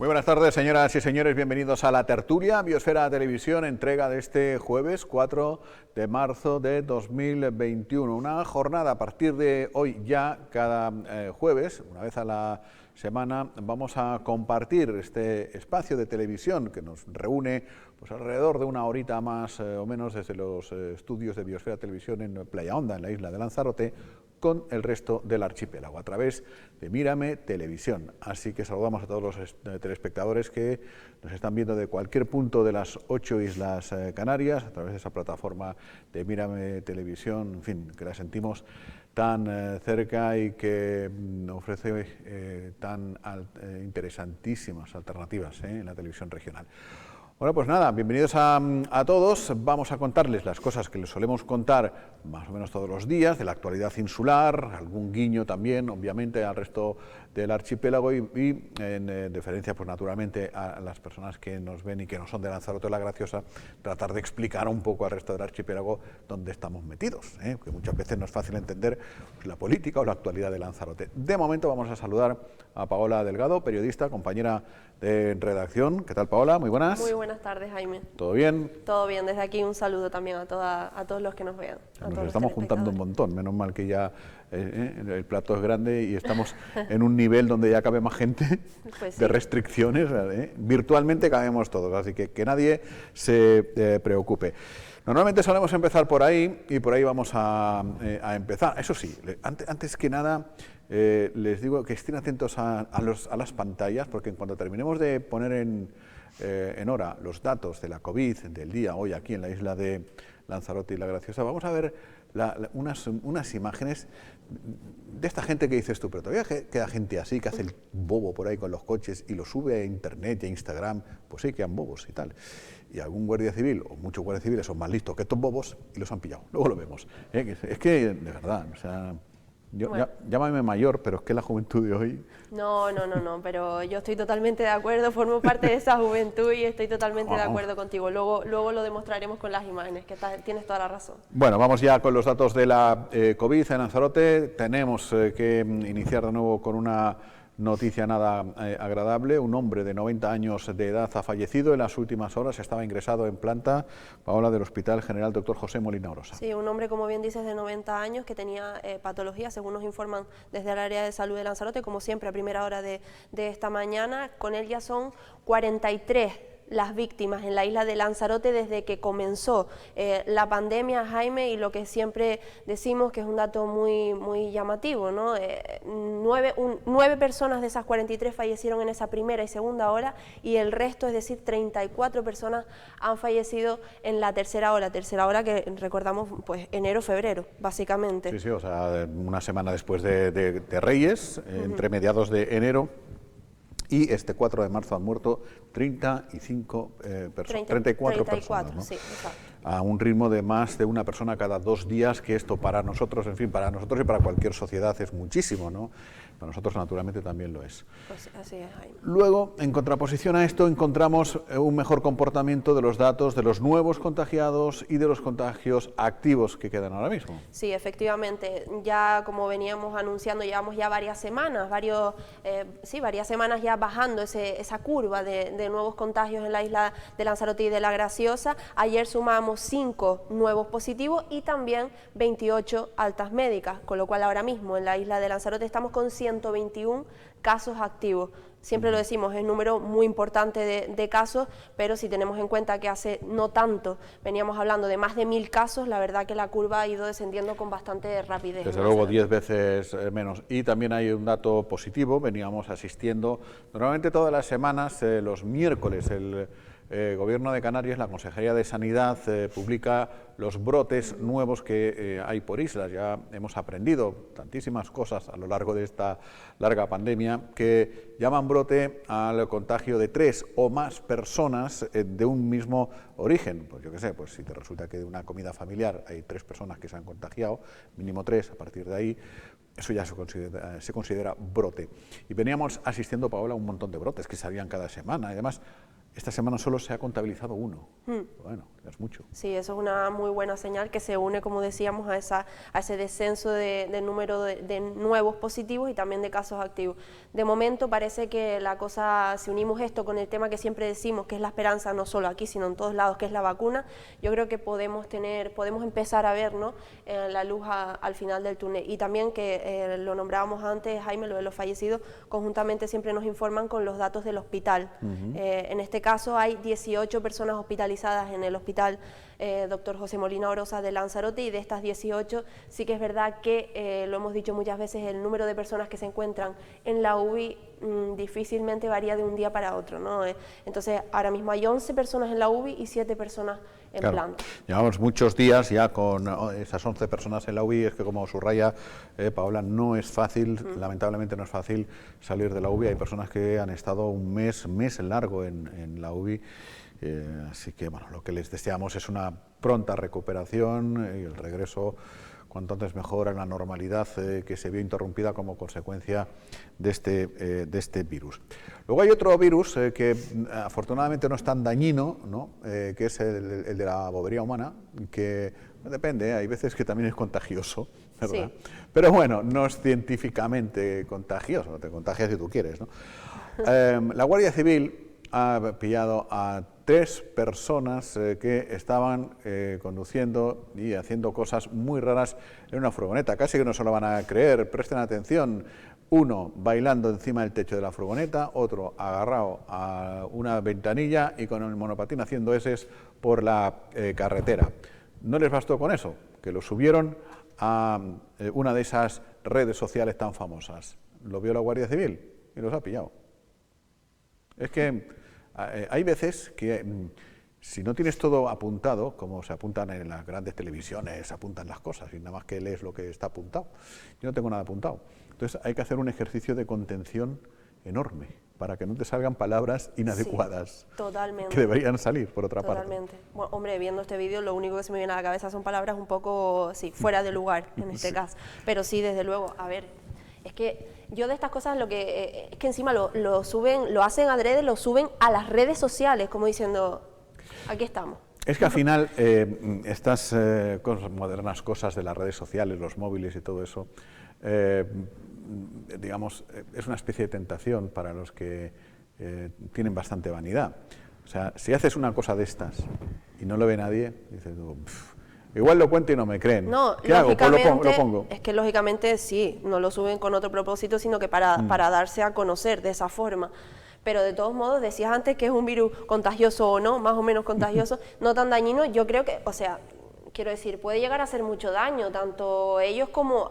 Muy buenas tardes, señoras y señores, bienvenidos a La Tertulia, Biosfera Televisión, entrega de este jueves 4 de marzo de 2021. Una jornada a partir de hoy ya, cada jueves, una vez a la semana, vamos a compartir este espacio de televisión que nos reúne pues alrededor de una horita más o menos desde los estudios de Biosfera Televisión en Playa Honda, en la isla de Lanzarote, con el resto del archipiélago, a través de Mírame Televisión. Así que saludamos a todos los telespectadores que nos están viendo de cualquier punto de las 8 islas Canarias, a través de esa plataforma de Mírame Televisión, en fin, que la sentimos tan cerca y que ofrece tan interesantísimas alternativas en la televisión regional. Bueno, pues nada, bienvenidos a todos. Vamos a contarles las cosas que les solemos contar más o menos todos los días, de la actualidad insular, algún guiño también, obviamente, al resto del archipiélago y en deferencia, pues naturalmente, a las personas que nos ven y que no son de Lanzarote la Graciosa, tratar de explicar un poco al resto del archipiélago dónde estamos metidos, que muchas veces no es fácil entender pues, la política o la actualidad de Lanzarote. De momento vamos a saludar a Paola Delgado, periodista, compañera de redacción. ¿Qué tal, Paola? Muy buenas. Muy buenas tardes, Jaime. ¿Todo bien? Todo bien, desde aquí un saludo también a todos los que nos vean. Nos estamos juntando un montón, menos mal que ya el plato es grande y estamos en un nivel donde ya cabe más gente pues sí, de restricciones, virtualmente cabemos todos, así que nadie se preocupe. Normalmente solemos empezar por ahí y por ahí vamos a empezar. Eso sí, antes que nada les digo que estén atentos a las pantallas, porque en cuanto terminemos de poner en hora los datos de la COVID del día hoy aquí en la isla de Lanzarote y la Graciosa, vamos a ver unas imágenes de esta gente que dices tú, pero todavía queda gente así que hace el bobo por ahí con los coches y lo sube a internet y a Instagram, pues sí, quedan bobos y tal. Y algún guardia civil, o muchos guardias civiles son más listos que estos bobos y los han pillado. Luego lo vemos. Es que, de verdad, o sea, bueno, llámame mayor, pero es que la juventud de hoy... No, pero yo estoy totalmente de acuerdo, formo parte de esa juventud y estoy totalmente de acuerdo contigo. Luego lo demostraremos con las imágenes, que tienes toda la razón. Bueno, vamos ya con los datos de la COVID en Lanzarote. Tenemos que iniciar de nuevo con una noticia nada agradable. Un hombre de 90 años de edad ha fallecido en las últimas horas. Estaba ingresado en planta, Paola, del Hospital General Dr. José Molina Orosa. Sí, un hombre, como bien dices, de 90 años que tenía patología, según nos informan desde el área de salud de Lanzarote, como siempre a primera hora de esta mañana. Con él ya son 43 las víctimas en la isla de Lanzarote desde que comenzó la pandemia, Jaime, y lo que siempre decimos que es un dato muy llamativo, ¿no? 9 personas de esas 43 fallecieron en esa primera y segunda hora y el resto, es decir, 34 personas han fallecido en la tercera hora que recordamos, pues enero, febrero, básicamente. Sí, o sea, una semana después de Reyes, entre mediados de enero y este 4 de marzo han muerto 34 personas, ¿no? Sí, exacto. A un ritmo de más de una persona cada 2 días, que esto para nosotros, en fin, para nosotros y para cualquier sociedad es muchísimo, ¿no? Para nosotros naturalmente también lo es. Pues así es, Jaime. Luego, en contraposición a esto, encontramos un mejor comportamiento de los datos de los nuevos contagiados y de los contagios activos que quedan ahora mismo. Sí, efectivamente, ya como veníamos anunciando, llevamos ya varias semanas, varias semanas ya bajando esa curva de nuevos contagios en la isla de Lanzarote y de la Graciosa. Ayer sumamos 5 nuevos positivos y también 28 altas médicas, con lo cual ahora mismo en la isla de Lanzarote estamos con 121 casos activos. Siempre lo decimos, es un número muy importante de casos, pero si tenemos en cuenta que hace no tanto veníamos hablando de más de 1000 casos, la verdad que la curva ha ido descendiendo con bastante rapidez. Desde luego 10 veces menos. Y también hay un dato positivo, veníamos asistiendo normalmente todas las semanas, los miércoles, el Gobierno de Canarias, la Consejería de Sanidad, publica los brotes nuevos que hay por islas. Ya hemos aprendido tantísimas cosas a lo largo de esta larga pandemia que llaman brote al contagio de 3 o más personas de un mismo origen. Pues yo qué sé, pues si te resulta que de una comida familiar hay 3 personas que se han contagiado, mínimo 3, a partir de ahí eso ya se considera brote. Y veníamos asistiendo, Paola, a un montón de brotes que salían cada semana. Y además, esta semana solo se ha contabilizado uno. Bueno, es mucho. Sí, eso es una muy buena señal que se une, como decíamos, a ese descenso de número de nuevos positivos y también de casos activos. De momento parece que la cosa, si unimos esto con el tema que siempre decimos, que es la esperanza, no solo aquí, sino en todos lados, que es la vacuna, yo creo que podemos empezar a ver, ¿no?, la luz al final del túnel. Y también que lo nombrábamos antes, Jaime, lo de los fallecidos, conjuntamente siempre nos informan con los datos del hospital. En este caso hay 18 personas hospitalizadas en el hospital Dr. José Molina Orosa de Lanzarote, y de estas 18 sí que es verdad que, lo hemos dicho muchas veces, el número de personas que se encuentran en la UBI difícilmente varía de un día para otro, ¿no? Entonces ahora mismo hay 11 personas en la UBI y 7 personas en planta. Llevamos muchos días ya con esas 11 personas en la UBI, es que como subraya Paola, no es fácil, lamentablemente no es fácil salir de la UBI, hay personas que han estado un mes largo en la UBI. Así que bueno, lo que les deseamos es una pronta recuperación y el regreso cuanto antes mejor a la normalidad que se vio interrumpida como consecuencia de este virus. Luego hay otro virus que afortunadamente no es tan dañino, ¿no? Que es el de la bobería humana, que depende, hay veces que también es contagioso, ¿verdad? Sí. Pero bueno, no es científicamente contagioso, te contagias si tú quieres, ¿no? La Guardia Civil ha pillado a 3 personas que estaban conduciendo y haciendo cosas muy raras en una furgoneta. Casi que no se lo van a creer, presten atención. Uno bailando encima del techo de la furgoneta, otro agarrado a una ventanilla y con el monopatín haciendo eses por la carretera. No les bastó con eso, que lo subieron a una de esas redes sociales tan famosas. Lo vio la Guardia Civil y los ha pillado. Es que hay veces que si no tienes todo apuntado, como se apuntan en las grandes televisiones, se apuntan las cosas y nada más que lees lo que está apuntado. Yo no tengo nada apuntado. Entonces hay que hacer un ejercicio de contención enorme para que no te salgan palabras inadecuadas, sí, totalmente, que deberían salir por otra totalmente. parte. Bueno, hombre, viendo este vídeo lo único que se me viene a la cabeza son palabras un poco, sí, fuera de lugar en este caso. Pero sí, desde luego, a ver, es que yo de estas cosas es que encima lo suben, lo hacen adrede, lo suben a las redes sociales, como diciendo, aquí estamos. Es que al final estas modernas cosas de las redes sociales, los móviles y todo eso, digamos, es una especie de tentación para los que tienen bastante vanidad. O sea, si haces una cosa de estas y no lo ve nadie, dices tú, igual lo cuento y no me creen. No, ¿qué hago? Pues lo pongo. Es que lógicamente sí, no lo suben con otro propósito, sino que para darse a conocer de esa forma. Pero de todos modos, decías antes que es un virus contagioso o no, más o menos contagioso, no tan dañino. Yo creo que, o sea, quiero decir, puede llegar a hacer mucho daño, tanto ellos como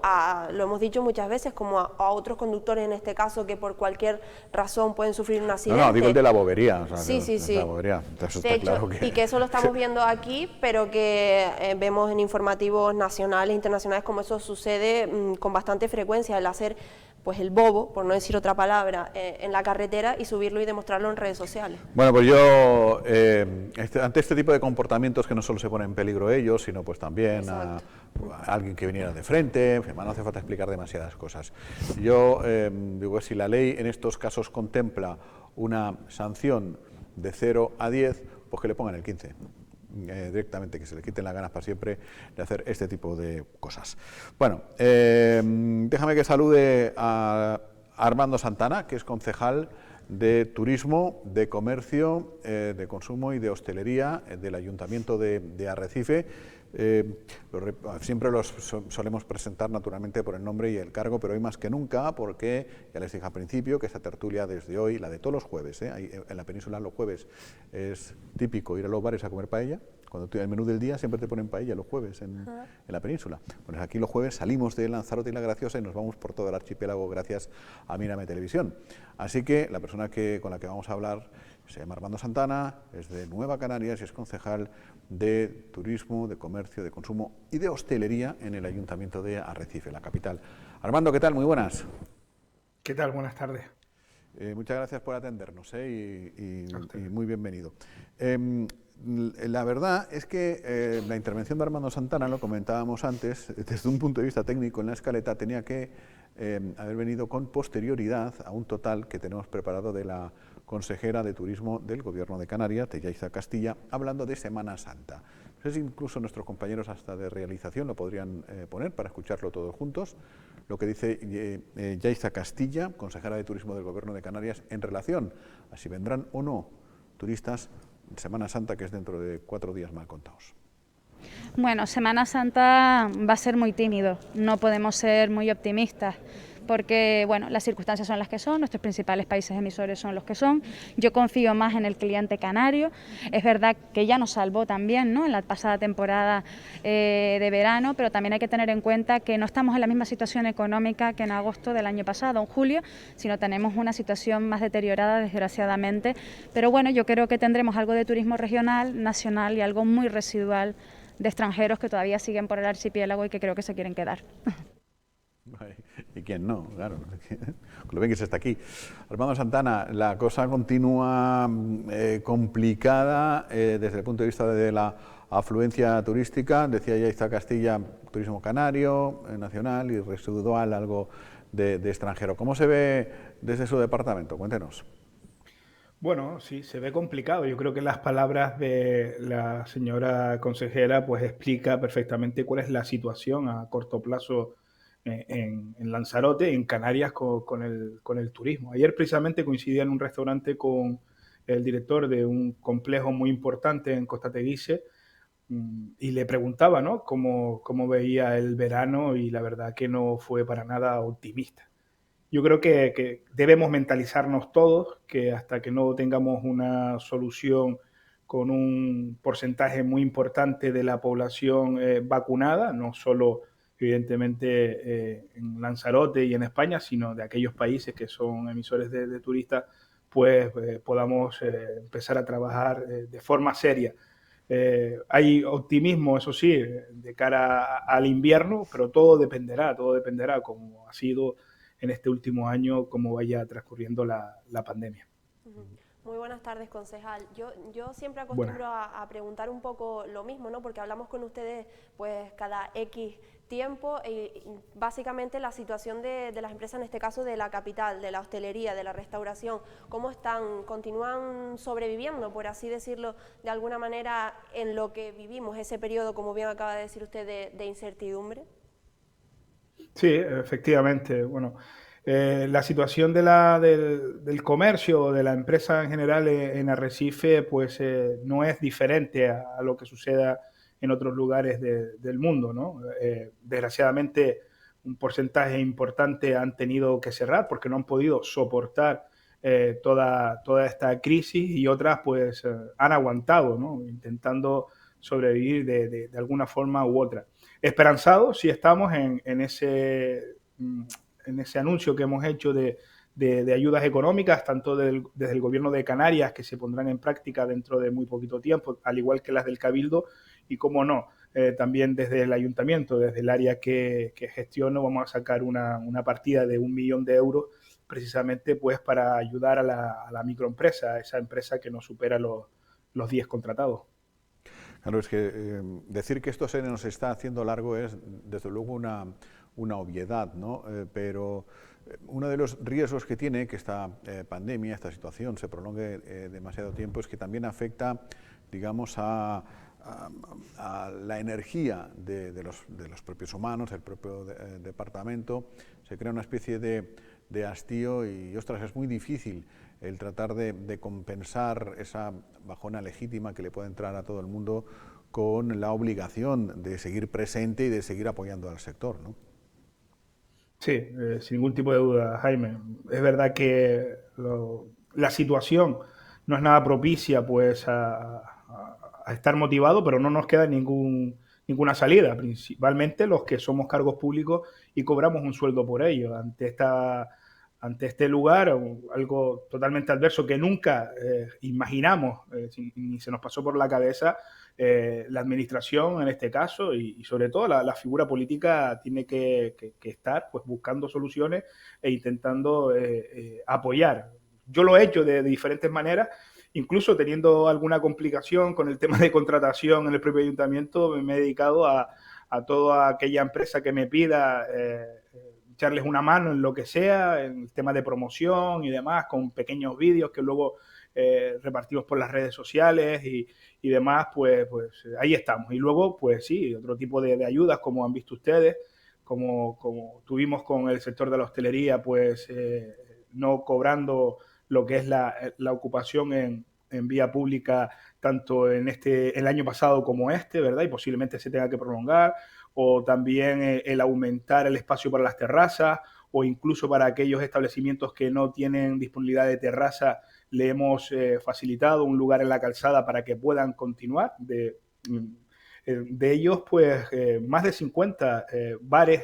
lo hemos dicho muchas veces, como a otros conductores en este caso, que por cualquier razón pueden sufrir un accidente. No, digo el de la bobería. O sea, sí. La bobería. Eso de está hecho, claro que... y que eso lo estamos viendo aquí, pero que vemos en informativos nacionales e internacionales como eso sucede con bastante frecuencia, el hacer pues el bobo, por no decir otra palabra, en la carretera y subirlo y demostrarlo en redes sociales. Bueno, pues yo, ante este tipo de comportamientos que no solo se ponen en peligro ellos, sino pues también a alguien que viniera de frente, en fin, no hace falta explicar demasiadas cosas. Yo digo, si la ley en estos casos contempla una sanción de 0 a 10, pues que le pongan el 15. Directamente, que se le quiten las ganas para siempre de hacer este tipo de cosas. Bueno, déjame que salude a Armando Santana, que es concejal de Turismo, de Comercio, de Consumo y de Hostelería del Ayuntamiento de Arrecife. Siempre los solemos presentar naturalmente por el nombre y el cargo, pero hoy más que nunca, porque ya les dije al principio que esta tertulia desde hoy, la de todos los jueves, en la península los jueves es típico ir a los bares a comer paella. Cuando el menú del día siempre te ponen paella los jueves en la península. Pues aquí los jueves salimos de Lanzarote y La Graciosa y nos vamos por todo el archipiélago gracias a Mírame Televisión. Así que la persona con la que vamos a hablar se llama Armando Santana, es de Nueva Canarias y es concejal de Turismo, de Comercio, de Consumo y de Hostelería en el Ayuntamiento de Arrecife, la capital. Armando, ¿qué tal? Muy buenas. ¿Qué tal? Buenas tardes. Muchas gracias por atendernos y muy bienvenido. La verdad es que la intervención de Armando Santana, lo comentábamos antes, desde un punto de vista técnico en la escaleta tenía que haber venido con posterioridad a un total que tenemos preparado de la consejera de Turismo del Gobierno de Canarias, de Yaiza Castilla, hablando de Semana Santa. No sé si incluso nuestros compañeros hasta de realización lo podrían poner para escucharlo todos juntos, lo que dice Yaiza Castilla, consejera de Turismo del Gobierno de Canarias, en relación a si vendrán o no turistas en Semana Santa, que es dentro de 4 días mal contados. Bueno, Semana Santa va a ser muy tímido, no podemos ser muy optimistas porque bueno, las circunstancias son las que son, nuestros principales países emisores son los que son. Yo confío más en el cliente canario. Es verdad que ya nos salvó también, ¿no?, en la pasada temporada de verano, pero también hay que tener en cuenta que no estamos en la misma situación económica que en agosto del año pasado, en julio, sino tenemos una situación más deteriorada, desgraciadamente. Pero bueno, yo creo que tendremos algo de turismo regional, nacional y algo muy residual de extranjeros que todavía siguen por el archipiélago y que creo que se quieren quedar. ¿Y quién no? Claro, con lo bien que se está aquí. Armando Santana, la cosa continúa complicada desde el punto de vista de la afluencia turística. Decía Yaiza Castilla, turismo canario, nacional y residual, algo de extranjero. ¿Cómo se ve desde su departamento? Cuéntenos. Bueno, sí, se ve complicado. Yo creo que las palabras de la señora consejera pues explica perfectamente cuál es la situación a corto plazo en Lanzarote, en Canarias, con el turismo. Ayer precisamente coincidía en un restaurante con el director de un complejo muy importante en Costa Teguise y le preguntaba, ¿no?, cómo veía el verano, y la verdad que no fue para nada optimista. Yo creo que debemos mentalizarnos todos que hasta que no tengamos una solución con un porcentaje muy importante de la población vacunada, no solo evidentemente en Lanzarote y en España, sino de aquellos países que son emisores de turistas, pues podamos empezar a trabajar de forma seria. Hay optimismo, eso sí, de cara al invierno, pero todo dependerá, como ha sido en este último año, cómo vaya transcurriendo la pandemia. Muy buenas tardes, concejal. Yo siempre acostumbro a preguntar un poco lo mismo, ¿no?, porque hablamos con ustedes pues cada X tiempo y básicamente la situación de las empresas, en este caso de la capital, de la hostelería, de la restauración, ¿cómo están? ¿Continúan sobreviviendo, por así decirlo, de alguna manera en lo que vivimos ese periodo, como bien acaba de decir usted, de incertidumbre? Sí, efectivamente. Bueno, la situación del comercio, de la empresa en general en Arrecife, pues no es diferente a lo que suceda en otros lugares del mundo, ¿no? Desgraciadamente, un porcentaje importante han tenido que cerrar porque no han podido soportar toda esta crisis, y otras pues han aguantado, ¿no?, intentando sobrevivir de alguna forma u otra. Esperanzados sí estamos en ese anuncio que hemos hecho de ayudas económicas, tanto desde el Gobierno de Canarias, que se pondrán en práctica dentro de muy poquito tiempo, al igual que las del Cabildo, y cómo no, también desde el Ayuntamiento, desde el área que gestiono, vamos a sacar una partida de 1 millón de euros precisamente pues para ayudar a la microempresa, a esa empresa que no supera los 10 contratados. Claro, es que decir que esto se nos está haciendo largo es, desde luego, una obviedad, ¿no? Pero uno de los riesgos que tiene que esta pandemia, esta situación, se prolongue demasiado tiempo, es que también afecta, digamos, a la energía de los propios humanos, del propio departamento. Se crea una especie de hastío y, ostras, es muy difícil el tratar de compensar esa bajona legítima que le puede entrar a todo el mundo con la obligación de seguir presente y de seguir apoyando al sector, ¿no? Sí, sin ningún tipo de duda, Jaime. Es verdad que la situación no es nada propicia pues a estar motivado, pero no nos queda ninguna salida, principalmente los que somos cargos públicos y cobramos un sueldo por ello. Ante este lugar, algo totalmente adverso que nunca imaginamos, ni se nos pasó por la cabeza, la administración en este caso y sobre todo la figura política tiene que estar pues buscando soluciones e intentando apoyar. Yo lo he hecho de diferentes maneras, incluso teniendo alguna complicación con el tema de contratación en el propio ayuntamiento, me he dedicado a toda aquella empresa que me pida echarles una mano en lo que sea, en el tema de promoción y demás, con pequeños vídeos que luego repartimos por las redes sociales y demás, pues ahí estamos. Y luego, pues sí, otro tipo de ayudas, como han visto ustedes, como tuvimos con el sector de la hostelería, pues no cobrando lo que es la ocupación en vía pública, tanto en el año pasado como ¿verdad? Y posiblemente se tenga que prolongar, o también el aumentar el espacio para las terrazas, o incluso para aquellos establecimientos que no tienen disponibilidad de terraza, le hemos facilitado un lugar en la calzada para que puedan continuar. De ellos, pues, más de 50 bares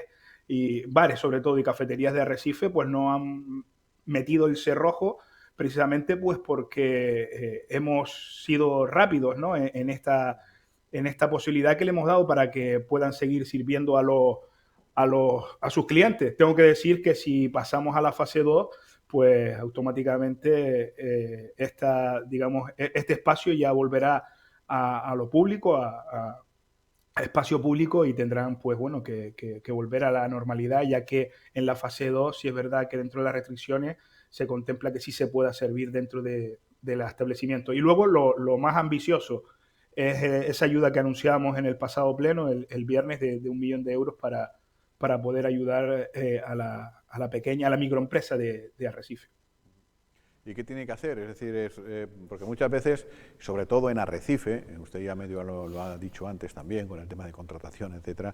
sobre todo, y cafeterías de Arrecife, pues no han metido el cerrojo, precisamente pues porque hemos sido rápidos, ¿no? en esta posibilidad que le hemos dado para que puedan seguir sirviendo a sus clientes. Tengo que decir que si pasamos a la fase 2, pues automáticamente este espacio ya volverá a lo público, a espacio público, y tendrán pues bueno que volver a la normalidad, ya que en la fase 2 sí es verdad que dentro de las restricciones se contempla que sí se pueda servir dentro del establecimiento. Y luego lo más ambicioso es esa ayuda que anunciamos en el pasado pleno, el viernes, de 1 millón de euros para poder ayudar a la microempresa de Arrecife. ¿Y qué tiene que hacer? Es decir, porque muchas veces, sobre todo en Arrecife, usted ya medio lo ha dicho antes también, con el tema de contratación, etcétera,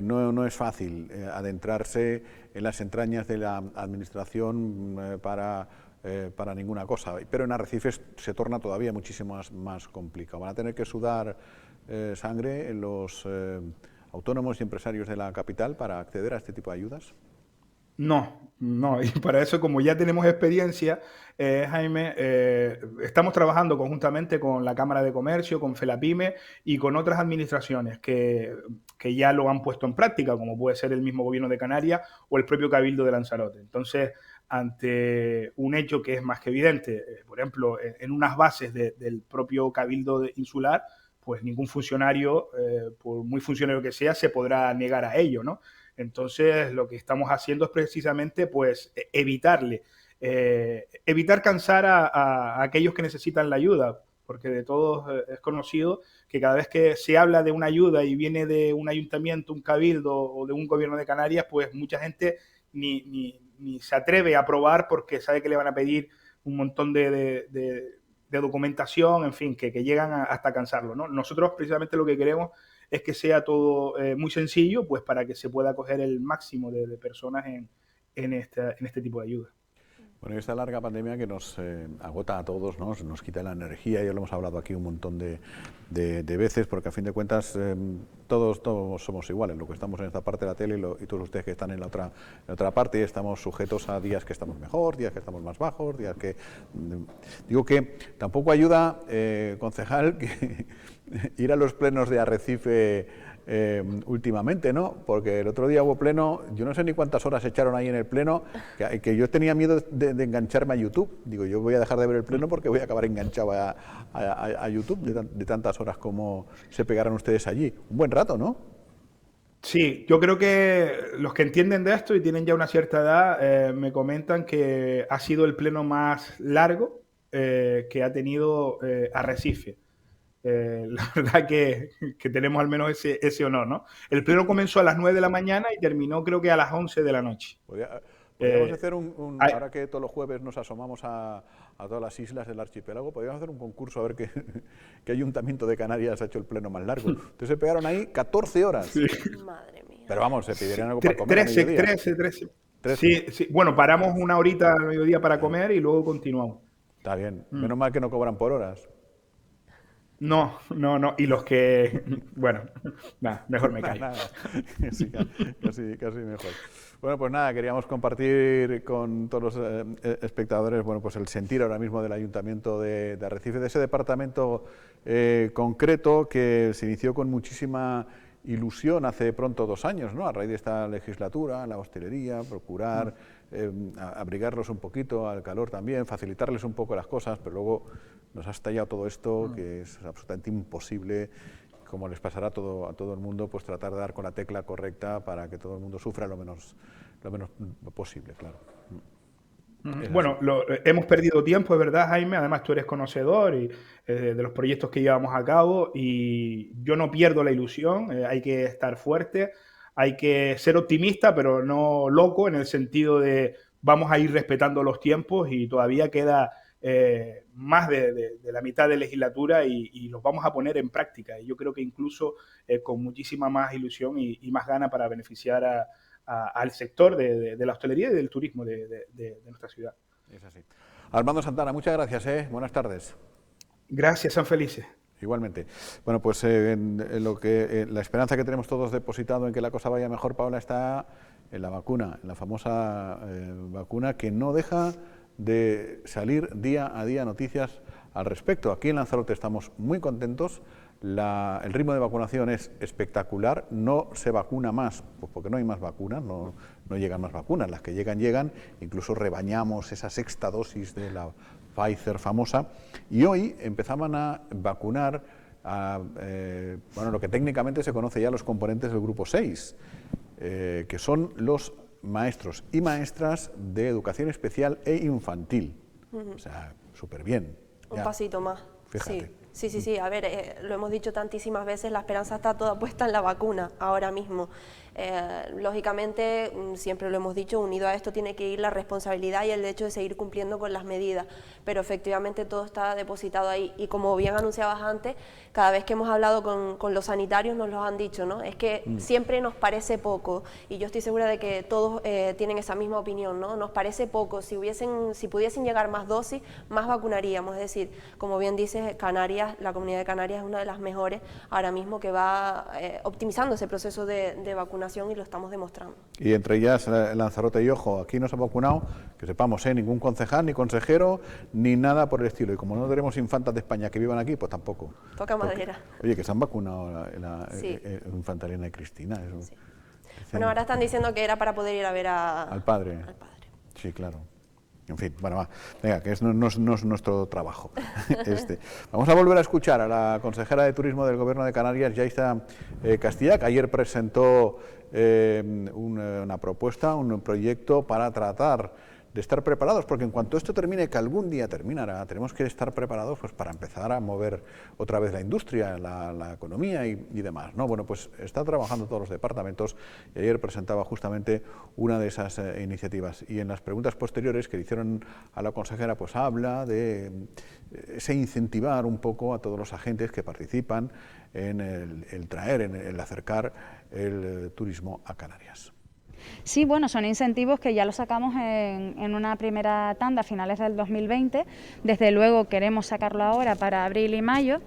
no es fácil adentrarse en las entrañas de la administración para ninguna cosa. Pero en Arrecife se torna todavía muchísimo más complicado. Van a tener que sudar sangre en los autónomos y empresarios de la capital para acceder a este tipo de ayudas. No, y para eso, como ya tenemos experiencia, Jaime, estamos trabajando conjuntamente con la Cámara de Comercio, con FELAPYME y con otras administraciones que ya lo han puesto en práctica, como puede ser el mismo Gobierno de Canarias o el propio Cabildo de Lanzarote. Entonces, ante un hecho que es más que evidente, por ejemplo, en unas bases del propio Cabildo Insular, pues ningún funcionario, por muy funcionario que sea, se podrá negar a ello, ¿no? Entonces, lo que estamos haciendo es precisamente pues evitar cansar a aquellos que necesitan la ayuda, porque de todos es conocido que cada vez que se habla de una ayuda y viene de un ayuntamiento, un cabildo o de un gobierno de Canarias, pues mucha gente ni se atreve a aprobar porque sabe que le van a pedir un montón de documentación, en fin, que llegan hasta cansarlo, ¿no? Nosotros precisamente lo que queremos es que sea todo muy sencillo, pues para que se pueda acoger el máximo de personas en este tipo de ayuda. Bueno, y esta larga pandemia que nos agota a todos, ¿no? Nos quita la energía, ya lo hemos hablado aquí un montón de veces, porque a fin de cuentas todos somos iguales, lo que estamos en esta parte de la tele y todos ustedes que están en la otra parte, estamos sujetos a días que estamos mejor, días que estamos más bajos, días que... Digo que tampoco ayuda, concejal, que ir a los plenos de Arrecife últimamente, ¿no? Porque el otro día hubo pleno, yo no sé ni cuántas horas echaron ahí en el pleno, que yo tenía miedo de engancharme a YouTube. Digo, yo voy a dejar de ver el pleno porque voy a acabar enganchado a YouTube de tantas horas como se pegaron ustedes allí. Un buen rato, ¿no? Sí, yo creo que los que entienden de esto y tienen ya una cierta edad me comentan que ha sido el pleno más largo que ha tenido Arrecife. La verdad que tenemos al menos ese honor, ¿no? El pleno comenzó a las 9 de la mañana y terminó creo que a las 11 de la noche. Podríamos hacer ahora que todos los jueves nos asomamos a todas las islas del archipiélago, podríamos hacer un concurso a ver qué ayuntamiento de Canarias ha hecho el pleno más largo. Entonces se pegaron ahí 14 horas. Sí. Madre mía. Pero vamos, se pidieron algo para comer 13. Sí, bueno, paramos una horita al mediodía para comer y luego continuamos. Está bien, menos mal que no cobran por horas. No, y los que... Bueno, nada, mejor me callo. Sí, casi mejor. Bueno, pues nada, queríamos compartir con todos los espectadores, bueno, pues el sentir ahora mismo del Ayuntamiento de Arrecife, de ese departamento concreto que se inició con muchísima ilusión hace pronto 2 años, ¿no? A raíz de esta legislatura, la hostelería, procurar abrigarlos un poquito al calor también, facilitarles un poco las cosas, pero luego nos ha estallado todo esto, que es absolutamente imposible, como les pasará a todo el mundo, pues tratar de dar con la tecla correcta para que todo el mundo sufra lo lo menos posible, claro. Bueno, hemos perdido tiempo, es verdad, Jaime. Además, tú eres conocedor de los proyectos que llevamos a cabo y yo no pierdo la ilusión. Hay que estar fuerte, hay que ser optimista, pero no loco, en el sentido de vamos a ir respetando los tiempos y todavía queda más de la mitad de legislatura y los vamos a poner en práctica. Y yo creo que incluso con muchísima más ilusión y más gana para beneficiar al sector de la hostelería y del turismo de nuestra ciudad. Es así. Armando Santana, muchas gracias. Buenas tardes. Gracias, San Felices. Igualmente. Bueno, pues la esperanza que tenemos todos depositado en que la cosa vaya mejor, Paula, está en la vacuna, en la famosa vacuna que no deja de salir día a día noticias al respecto. Aquí en Lanzarote estamos muy contentos. El ritmo de vacunación es espectacular, no se vacuna más, pues porque no hay más vacunas, no llegan más vacunas, las que llegan, incluso rebañamos esa sexta dosis de la Pfizer famosa, y hoy empezaban a vacunar a lo que técnicamente se conoce ya los componentes del grupo 6, que son los maestros y maestras de educación especial e infantil. O sea, súper bien. Un pasito más. Fíjate. Sí. A ver, lo hemos dicho tantísimas veces, la esperanza está toda puesta en la vacuna ahora mismo. Lógicamente, siempre lo hemos dicho, unido a esto tiene que ir la responsabilidad y el hecho de seguir cumpliendo con las medidas, pero efectivamente todo está depositado ahí y como bien anunciabas antes, cada vez que hemos hablado con los sanitarios nos lo han dicho, ¿no? Es que siempre nos parece poco y yo estoy segura de que todos tienen esa misma opinión, ¿no? Nos parece poco, si pudiesen llegar más dosis, más vacunaríamos, es decir, como bien dices, Canarias, la comunidad de Canarias es una de las mejores ahora mismo que va optimizando ese proceso de vacunación y lo estamos demostrando. Y entre ellas Lanzarote y ojo, aquí no se ha vacunado, que sepamos, ningún concejal, ni consejero, ni nada por el estilo. Y como no tenemos infantas de España que vivan aquí, pues tampoco. Toca madera. Oye, que se han vacunado sí. Infanta Elena y Cristina. Eso, sí. Bueno, ahora están diciendo que era para poder ir a ver al padre. Sí, claro. En fin, bueno, va. Venga, que no es nuestro trabajo. Vamos a volver a escuchar a la consejera de Turismo del Gobierno de Canarias, Yaiza Castilla, que ayer presentó una propuesta, un proyecto para tratar de estar preparados, porque en cuanto esto termine, que algún día terminará, tenemos que estar preparados pues para empezar a mover otra vez la industria, la economía y demás, ¿no? Bueno, pues está trabajando todos los departamentos y ayer presentaba justamente una de esas iniciativas y en las preguntas posteriores que le hicieron a la consejera, pues habla de ese incentivar un poco a todos los agentes que participan en el traer, en el acercar el turismo a Canarias. Sí, bueno, son incentivos que ya los sacamos en una primera tanda a finales del 2020, desde luego queremos sacarlo ahora para abril y mayo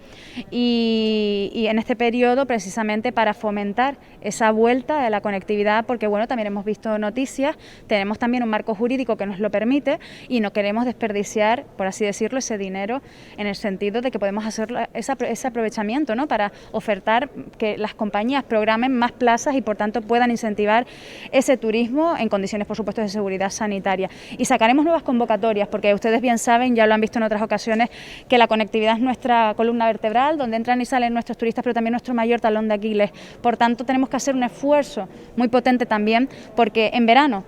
y en este periodo precisamente para fomentar esa vuelta a la conectividad, porque bueno, también hemos visto noticias, tenemos también un marco jurídico que nos lo permite y no queremos desperdiciar, por así decirlo, ese dinero en el sentido de que podemos hacer ese aprovechamiento, ¿no?, para ofertar que las compañías programen más plazas y por tanto puedan incentivar ese turismo en condiciones, por supuesto, de seguridad sanitaria. Y sacaremos nuevas convocatorias, porque ustedes bien saben, ya lo han visto en otras ocasiones, que la conectividad es nuestra columna vertebral, donde entran y salen nuestros turistas, pero también nuestro mayor talón de Aquiles. Por tanto, tenemos que hacer un esfuerzo muy potente también, porque en verano,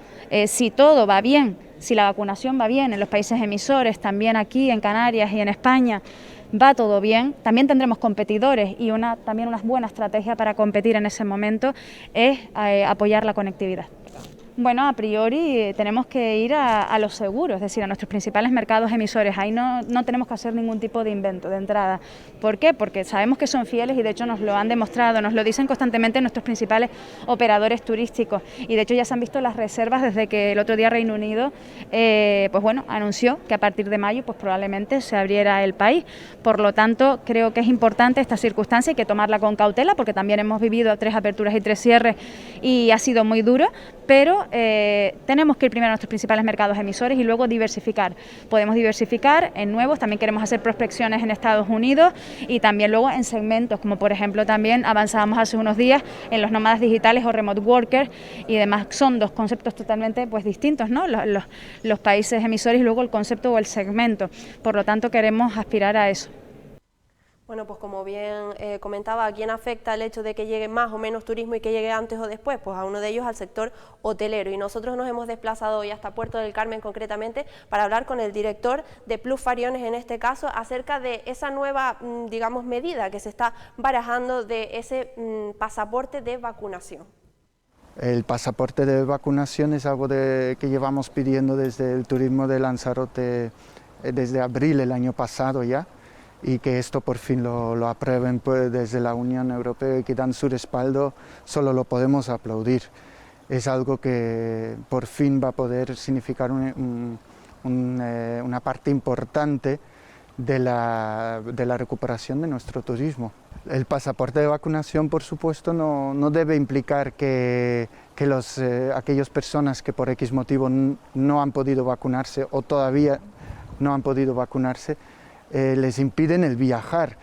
si todo va bien, si la vacunación va bien en los países emisores, también aquí en Canarias y en España, va todo bien, también tendremos competidores y también una buena estrategia para competir en ese momento es apoyar la conectividad. Bueno, a priori tenemos que ir a los seguros, es decir, a nuestros principales mercados emisores. Ahí no tenemos que hacer ningún tipo de invento de entrada. ¿Por qué? Porque sabemos que son fieles y de hecho nos lo han demostrado, nos lo dicen constantemente nuestros principales operadores turísticos. Y de hecho ya se han visto las reservas desde que el otro día Reino Unido pues bueno, anunció que a partir de mayo pues probablemente se abriera el país. Por lo tanto, creo que es importante esta circunstancia, hay que tomarla con cautela porque también hemos vivido 3 aperturas y 3 cierres y ha sido muy duro, pero tenemos que ir primero a nuestros principales mercados emisores y luego diversificar. Podemos diversificar en nuevos, también queremos hacer prospecciones en Estados Unidos y también luego en segmentos, como por ejemplo también avanzábamos hace unos días en los nómadas digitales o remote workers y demás. Son 2 conceptos totalmente pues distintos, ¿no? Los países emisores y luego el concepto o el segmento. Por lo tanto, queremos aspirar a eso. Bueno, pues como bien comentaba, ¿a quién afecta el hecho de que llegue más o menos turismo y que llegue antes o después? Pues a uno de ellos, al sector hotelero. Y nosotros nos hemos desplazado hoy hasta Puerto del Carmen concretamente para hablar con el director de Plus Fariones en este caso acerca de esa nueva, digamos, medida que se está barajando de ese pasaporte de vacunación. El pasaporte de vacunación es algo que llevamos pidiendo desde el turismo de Lanzarote desde abril el año pasado ya, y que esto por fin lo aprueben pues, desde la Unión Europea y que dan su respaldo, solo lo podemos aplaudir. Es algo que por fin va a poder significar una parte importante de la recuperación de nuestro turismo. El pasaporte de vacunación, por supuesto, no debe implicar que aquellas personas que por X motivo no han podido vacunarse o todavía no han podido vacunarse, les impiden el viajar.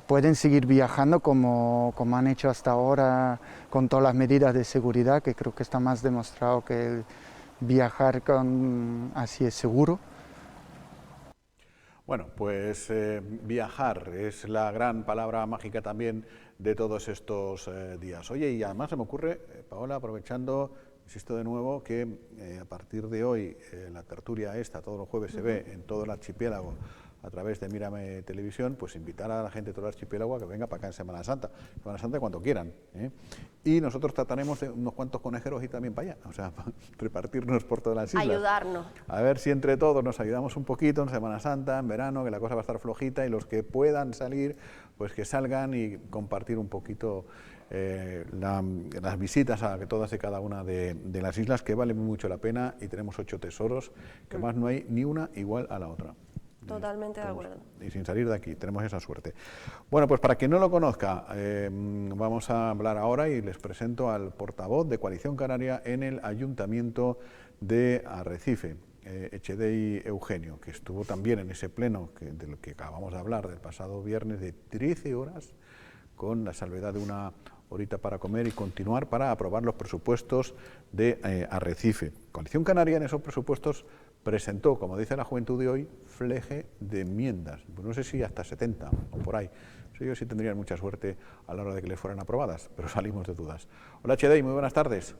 Pueden seguir viajando como han hecho hasta ahora con todas las medidas de seguridad, que creo que está más demostrado que el viajar así es seguro. Bueno, pues viajar es la gran palabra mágica también de todos estos días. Oye, y además se me ocurre, Paola, aprovechando, insisto de nuevo, que a partir de hoy la tertulia esta todos los jueves se ve en todo el archipiélago a través de Mírame Televisión, pues invitar a la gente de todo el archipiélago a que venga para acá en Semana Santa cuando quieran, ¿eh? Y nosotros trataremos de unos cuantos conejeros y también para allá, o sea, para repartirnos por todas las islas. Ayudarnos. A ver si entre todos nos ayudamos un poquito en Semana Santa, en verano, que la cosa va a estar flojita, y los que puedan salir, pues que salgan y compartir un poquito las visitas a todas y cada una de las islas, que valen mucho la pena, y tenemos 8 tesoros, que más no hay ni una igual a la otra. Totalmente de acuerdo. Y sin salir de aquí, tenemos esa suerte. Bueno, pues para quien no lo conozca, vamos a hablar ahora y les presento al portavoz de Coalición Canaria en el Ayuntamiento de Arrecife, Echedei Eugenio, que estuvo también en ese pleno del que acabamos de hablar del pasado viernes de 13 horas, con la salvedad de una horita para comer y continuar para aprobar los presupuestos de Arrecife. Coalición Canaria en esos presupuestos presentó, como dice la juventud de hoy, fleje de enmiendas, pues no sé si hasta 70 o por ahí. Ellos sí tendrían mucha suerte a la hora de que les fueran aprobadas, pero salimos de dudas. Hola Echedei, muy buenas tardes.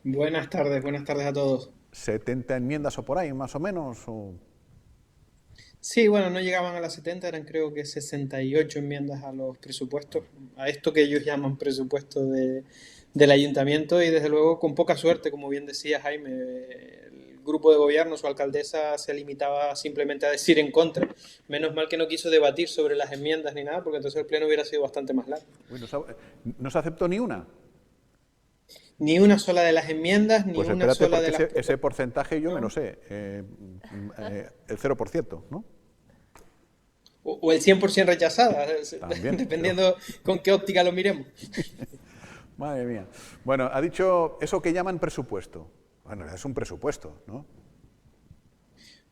Buenas tardes a todos. ¿70 enmiendas o por ahí, más o menos? O... Sí, bueno, no llegaban a las 70, eran creo que 68 enmiendas a los presupuestos, a esto que ellos llaman presupuesto del ayuntamiento, y desde luego con poca suerte, como bien decía Jaime, el grupo de gobierno, su alcaldesa, se limitaba simplemente a decir en contra. Menos mal que no quiso debatir sobre las enmiendas ni nada, porque entonces el pleno hubiera sido bastante más largo. Bueno, ¿no se aceptó ni una? Ni una sola de las enmiendas, ni pues una sola de las... ese porcentaje yo me lo sé, el 0%, ¿no? O el 100% rechazada, también, dependiendo con qué óptica lo miremos. Madre mía. Bueno, ha dicho eso que llaman presupuesto. Bueno, es un presupuesto, ¿no?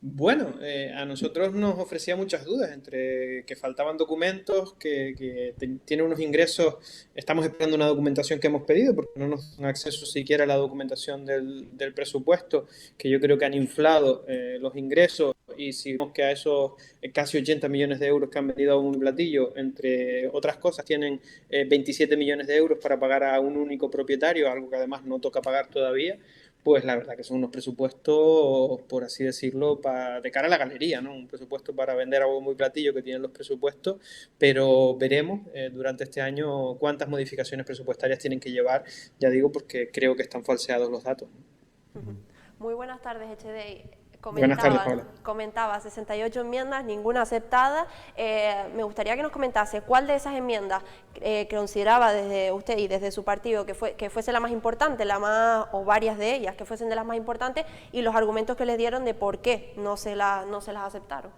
Bueno, a nosotros nos ofrecía muchas dudas, entre que faltaban documentos, que tiene unos ingresos, estamos esperando una documentación que hemos pedido, porque no nos dan acceso siquiera a la documentación del presupuesto, que yo creo que han inflado los ingresos, y si vemos que a esos casi 80 millones de euros que han vendido a un platillo, entre otras cosas, tienen 27 millones de euros para pagar a un único propietario, algo que además no toca pagar todavía, pues la verdad que son unos presupuestos, por así decirlo, de cara a la galería, ¿no? Un presupuesto para vender a bombo y platillo que tienen los presupuestos, pero veremos durante este año cuántas modificaciones presupuestarias tienen que llevar, ya digo, porque creo que están falseados los datos. Muy buenas tardes, Echedei. Buenas tardes, Paula. Comentaba 68 enmiendas, ninguna aceptada. Me gustaría que nos comentase cuál de esas enmiendas consideraba desde usted y desde su partido que fuese la más importante, o varias de ellas que fuesen de las más importantes, y los argumentos que les dieron de por qué no se las aceptaron.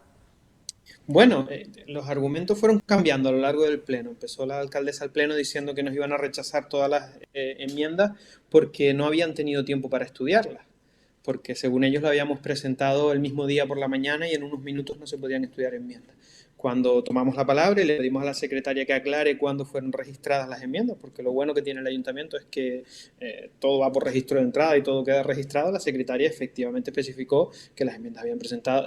Bueno, los argumentos fueron cambiando a lo largo del pleno. Empezó la alcaldesa al pleno diciendo que nos iban a rechazar todas las enmiendas porque no habían tenido tiempo para estudiarlas, porque según ellos lo habíamos presentado el mismo día por la mañana y en unos minutos no se podían estudiar enmiendas. cuando tomamos la palabra y le pedimos a la secretaria que aclare cuándo fueron registradas las enmiendas, porque lo bueno que tiene el ayuntamiento es que todo va por registro de entrada y todo queda registrado. La secretaria efectivamente especificó que las enmiendas habían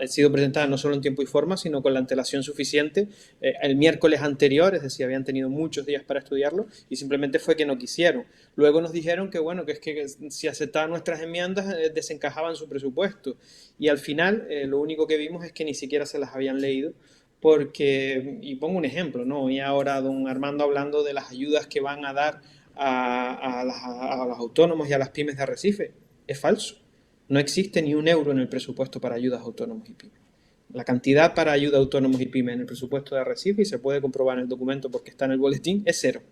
sido presentadas no solo en tiempo y forma, sino con la antelación suficiente el miércoles anterior, es decir, habían tenido muchos días para estudiarlo y simplemente fue que no quisieron. Luego nos dijeron que, bueno, que es que si aceptaban nuestras enmiendas desencajaban su presupuesto, y al final lo único que vimos es que ni siquiera se las habían leído. Porque, y pongo un ejemplo, ¿no? Y ahora don Armando hablando de las ayudas que van a dar a los autónomos y a las pymes de Arrecife. Es falso. No existe ni un euro en el presupuesto para ayudas a autónomos y pymes. La cantidad para ayuda a autónomos y pymes en el presupuesto de Arrecife, y se puede comprobar en el documento porque está en el boletín, es cero.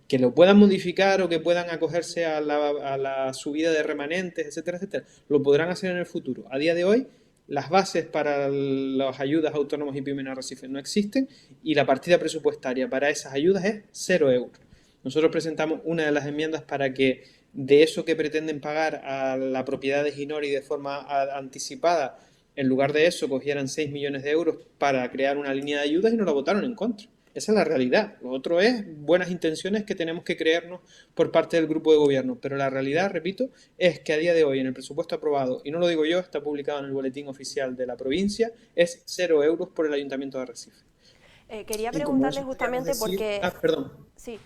Que lo puedan modificar o que puedan acogerse a la subida de remanentes, etcétera, etcétera, lo podrán hacer en el futuro. A día de hoy, las bases para las ayudas a autónomos y pymes en Arrecife no existen, y la partida presupuestaria para esas ayudas es 0 euros. Nosotros presentamos una de las enmiendas para que de eso que pretenden pagar a la propiedad de Ginori de forma anticipada, en lugar de eso cogieran 6 millones de euros para crear una línea de ayudas, y nos la votaron en contra. Esa es la realidad. Lo otro es buenas intenciones que tenemos que creernos por parte del grupo de gobierno. Pero la realidad, repito, es que a día de hoy en el presupuesto aprobado, y no lo digo yo, está publicado en el boletín oficial de la provincia, es 0 euros por el Ayuntamiento de Arrecife. Quería preguntarle justamente porque... Perdón. Sí.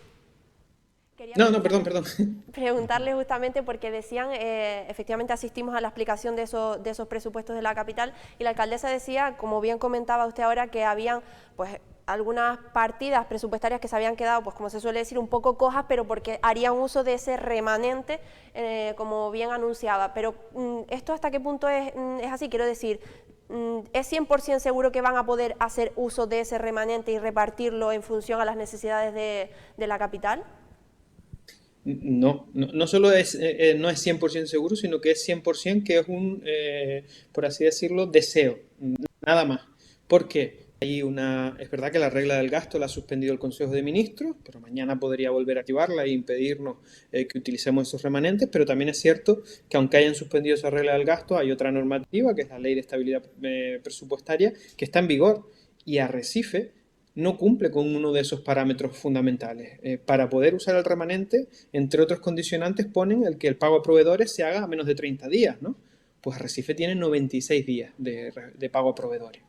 Perdón. Preguntarle justamente porque decían, efectivamente asistimos a la explicación de esos presupuestos de la capital, y la alcaldesa decía, como bien comentaba usted ahora, que habían pues algunas partidas presupuestarias que se habían quedado, pues como se suele decir, un poco cojas, pero porque harían uso de ese remanente, como bien anunciaba. Pero ¿esto hasta qué punto es así? Quiero decir, ¿es 100% seguro que van a poder hacer uso de ese remanente y repartirlo en función a las necesidades de la capital? No solo no es 100% seguro, sino que es 100% que es un, por así decirlo, deseo, nada más. ¿Por qué? Es verdad que la regla del gasto la ha suspendido el Consejo de Ministros, pero mañana podría volver a activarla e impedirnos que utilicemos esos remanentes, pero también es cierto que aunque hayan suspendido esa regla del gasto, hay otra normativa, que es la Ley de Estabilidad Presupuestaria, que está en vigor, y Arrecife no cumple con uno de esos parámetros fundamentales. Para poder usar el remanente, entre otros condicionantes, ponen el que el pago a proveedores se haga a menos de 30 días, ¿no? Pues Arrecife tiene 96 días de pago a proveedores.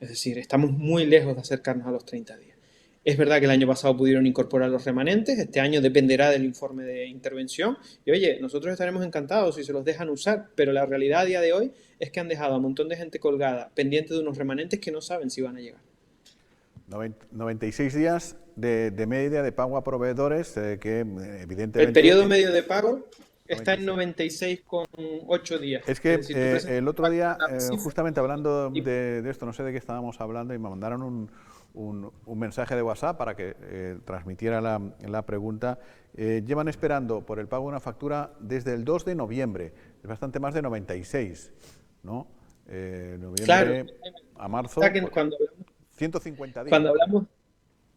Es decir, estamos muy lejos de acercarnos a los 30 días. Es verdad que el año pasado pudieron incorporar los remanentes, este año dependerá del informe de intervención, y oye, nosotros estaremos encantados si se los dejan usar, pero la realidad a día de hoy es que han dejado a un montón de gente colgada, pendiente de unos remanentes que no saben si van a llegar. 96 días de media de pago a proveedores, que evidentemente... El periodo medio de pago está en 96,8 días. Es que el otro día, justamente hablando de esto, no sé de qué estábamos hablando, y me mandaron un mensaje de WhatsApp para que transmitiera la pregunta. Llevan esperando por el pago de una factura desde el 2 de noviembre, es bastante más de 96, ¿no? Noviembre claro, a marzo, cuando 150 días.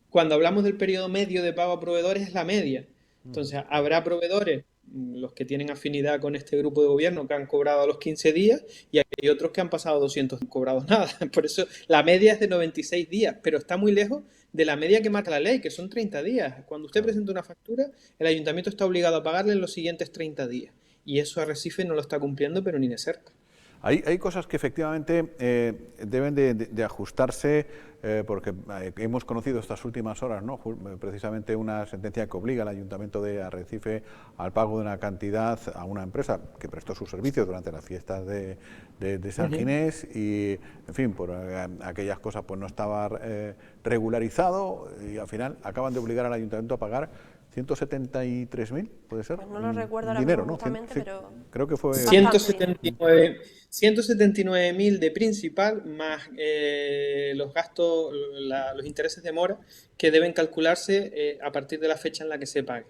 Cuando hablamos del periodo medio de pago a proveedores, es la media. Entonces, habrá proveedores, los que tienen afinidad con este grupo de gobierno, que han cobrado a los 15 días, y hay otros que han pasado 200 y no cobrado nada. Por eso la media es de 96 días, pero está muy lejos de la media que marca la ley, que son 30 días. Cuando usted presenta una factura, el ayuntamiento está obligado a pagarle en los siguientes 30 días. Y eso Arrecife no lo está cumpliendo, pero ni de cerca. Hay cosas que efectivamente deben de ajustarse, porque hemos conocido estas últimas horas, ¿no? Precisamente una sentencia que obliga al Ayuntamiento de Arrecife al pago de una cantidad a una empresa que prestó sus servicios durante las fiestas de San Ginés, y, en fin, por aquellas cosas pues no estaba regularizado, y al final acaban de obligar al Ayuntamiento a pagar 173.000, ¿puede ser? Pues no lo recuerdo ahora dinero, mismo ¿no? justamente, pero... Creo que fue... 179.000 de principal, más los gastos, los intereses de mora, que deben calcularse a partir de la fecha en la que se pague.